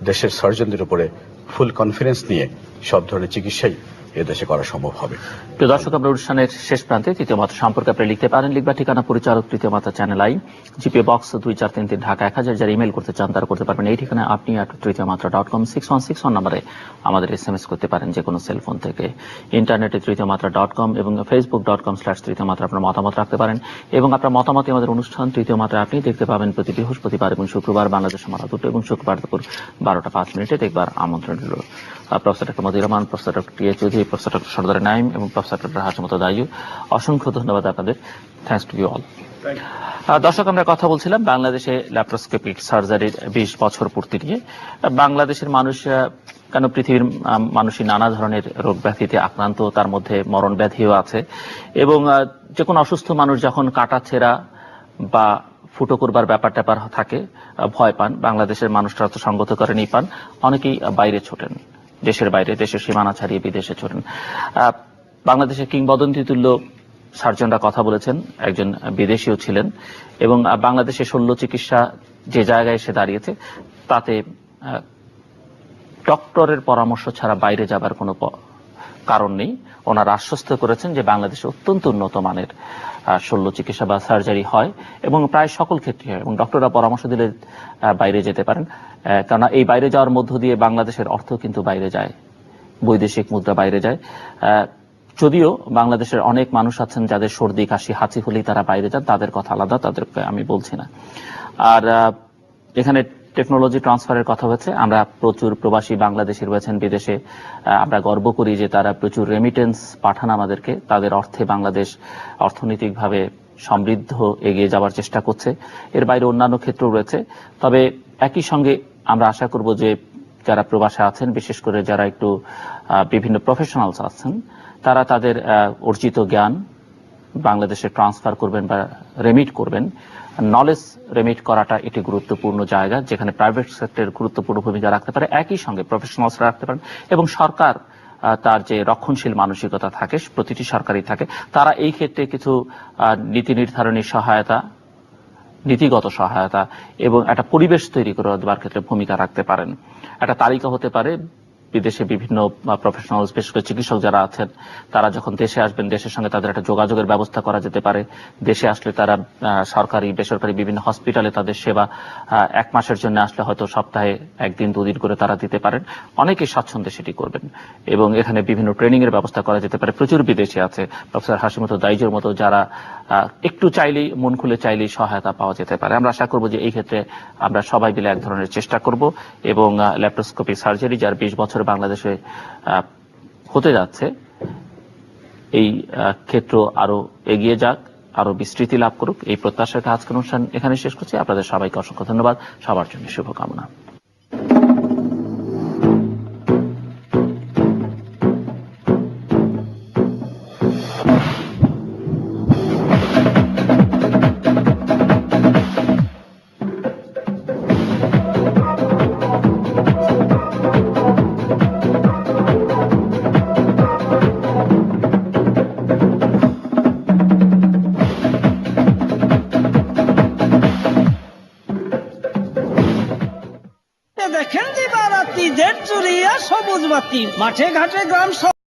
দেশের সার্জনদের উপরে ফুল কনফিডেন্স নিয়ে সব ধরনের চিকিৎসাই এদেশে করা সম্ভব হবে। প্রিয় দর্শক, আমরা অনুষ্ঠানের শেষ প্রান্তে তৃতীয় মাত্রা সম্পর্কে আপনি লিখতে পারেন। লিখবা ঠিকানা পরিচালক তৃতীয় মাত্রা channel I, GP box 2433 Dhaka 1000। যারা ইমেল করতে চান তারা করতে পারবেন এই ঠিকানায় আপনি @tritiyoMatra.com 6161 নম্বরে আমাদের SMS করতে পারেন যে কোনো সেলফোন থেকে। ইন্টারনেটে tritiyoMatra.com এবং facebook.com/tritiyoMatra আপনার মতামত রাখতে পারেন এবং আপনার মতামতে আমাদের অনুষ্ঠান তৃতীয় মাত্রা আপনি দেখতে পাবেন প্রতি বৃহস্পতিবার এবং শুক্রবার বাংলাদেশ সময় 2টা এবং শুক্রবার দুপুর 12টা 5 মিনিটে দেখবার আমন্ত্রণ রইল। Professor doctor Motiur Rahman, professor doctor T A Chowdhury, professor doctor Sardar Naim এবং প্রফেসর ডক্টর হাশিমুত দাইয়ু, অসংখ্য ধন্যবাদ আপনাদের। Thanks to you all. দর্শক, আমরা কথা বলছিলাম বাংলাদেশে ল্যাপারোস্কোপিক সার্জারির 20 বছর পূর্তি নিয়ে। বাংলাদেশের মানুষ কেন পৃথিবীর মানুষই নানা ধরনের রোগ ব্যাধিতে আক্রান্ত, তার মধ্যে মরণ ব্যাধিও আছে এবং যে কোনো অসুস্থ মানুষ যখন কাটা ছেঁড়া বা ফুটো করবার ব্যাপার ট্যাপার থাকে ভয় পান। বাংলাদেশের মানুষরা তো সঙ্গত করেনই পান, অনেকেই বাইরে ছোটেন, দেশের বাইরে, দেশের সীমানা ছাড়িয়ে বিদেশে ছোটেন। বাংলাদেশের কিংবদন্তি তুল্য সার্জনরা কথা বলেছেন, একজন বিদেশিও ছিলেন এবং বাংলাদেশের শল্য চিকিৎসা যে জায়গায় এসে দাঁড়িয়েছে তাতে ডক্টরের পরামর্শ ছাড়া বাইরে যাবার কোনো কারণ নেই। ওনারা আশ্বস্ত করেছেন যে বাংলাদেশে অত্যন্ত উন্নত মানের শল্য চিকিৎসা বা সার্জারি হয় এবং প্রায় সকল ক্ষেত্রে হয় এবং ডক্টররা পরামর্শ দিলে বাইরে যেতে পারেন। কেননা এই বাইরে যাওয়ার মধ্য দিয়ে বাংলাদেশের অর্থ কিন্তু বাইরে যায়, বৈদেশিক মুদ্রা বাইরে যায়। যদিও বাংলাদেশের অনেক মানুষ আছেন যাদের সর্দি কাশি হাঁচি হলেই তারা বাইরে যান, তাদের কথা আলাদা, তাদেরকে আমি বলছি না। আর এখানে টেকনোলজি ট্রান্সফারের কথা হচ্ছে। আমরা প্রচুর প্রবাসী বাংলাদেশি রয়েছেন বিদেশে, আমরা গর্ব করি যে তারা প্রচুর রেমিটেন্স পাঠান আমাদেরকে। তাদের অর্থে বাংলাদেশ অর্থনৈতিকভাবে সমৃদ্ধ এগিয়ে যাওয়ার চেষ্টা করছে। এর বাইরে অন্যান্য ক্ষেত্র রয়েছে। তবে একই সঙ্গে আমরা আশা করব যে যারা প্রবাসে আছেন, বিশেষ করে যারা একটু বিভিন্ন প্রফেশনালস আছেন, তারা তাদের অর্জিত জ্ঞান বাংলাদেশে ট্রান্সফার করবেন বা রেমিট করবেন। নলেজ রেমিট করাটা এটি গুরুত্বপূর্ণ জায়গা যেখানে প্রাইভেট সেক্টর গুরুত্বপূর্ণ ভূমিকা রাখতে পারে, একই সঙ্গে প্রফেশনালসরা রাখতে পারেন এবং সরকার তার যে রক্ষণশীল মানসিকতা থাকে, প্রতিটি সরকারই থাকে, তারা এই ক্ষেত্রে কিছু নীতি নির্ধারণী সহায়তা, নীতিগত সহায়তা এবং একটা পরিবেশ তৈরি করে দেওয়ার ক্ষেত্রে ভূমিকা রাখতে পারেন। একটা তালিকা হতে পারে বিদেশে বিভিন্ন প্রফেশনাল, বিশেষ করে চিকিৎসক যারা আছেন, তারা যখন দেশে আসবেন দেশের সঙ্গে তাদের একটা যোগাযোগের ব্যবস্থা করা যেতে পারে। দেশে আসলে তারা সরকারি বেসরকারি বিভিন্ন হসপিটালে তাদের সেবা 1 মাসের জন্য আসলে হয়তো সপ্তাহে 1 দিন 2 দিন করে তারা দিতে পারেন। অনেকেই স্বাচ্ছন্দ্যে সেটি করবেন এবং এখানে বিভিন্ন ট্রেনিং এর ব্যবস্থা করা যেতে পারে। প্রচুর বিদেশি আছে, প্রফেসর হাশিমুত দাইজুর মতো, যারা একটু চাইলেই, মন খুলে চাইলেই সহায়তা পাওয়া যেতে পারে। আমরা আশা করব যে এই ক্ষেত্রে আমরা সবাই মিলে এক ধরনের চেষ্টা করব এবং ল্যাপারোস্কোপি সার্জারি যার 20 বছর বাংলাদেশে হতে যাচ্ছে, এই ক্ষেত্র আরো এগিয়ে যাক, আরো বিস্তৃতি লাভ করুক, এই প্রত্যাশাকে আজকের অনুষ্ঠান এখানে শেষ করছি। আপনাদের সবাইকে অসংখ্য ধন্যবাদ, সবার জন্য শুভকামনা। দেখেন দিবারাত্রি দেড় চুরিয়া সবুজ বাতি, মাঠে ঘাটে গ্রাম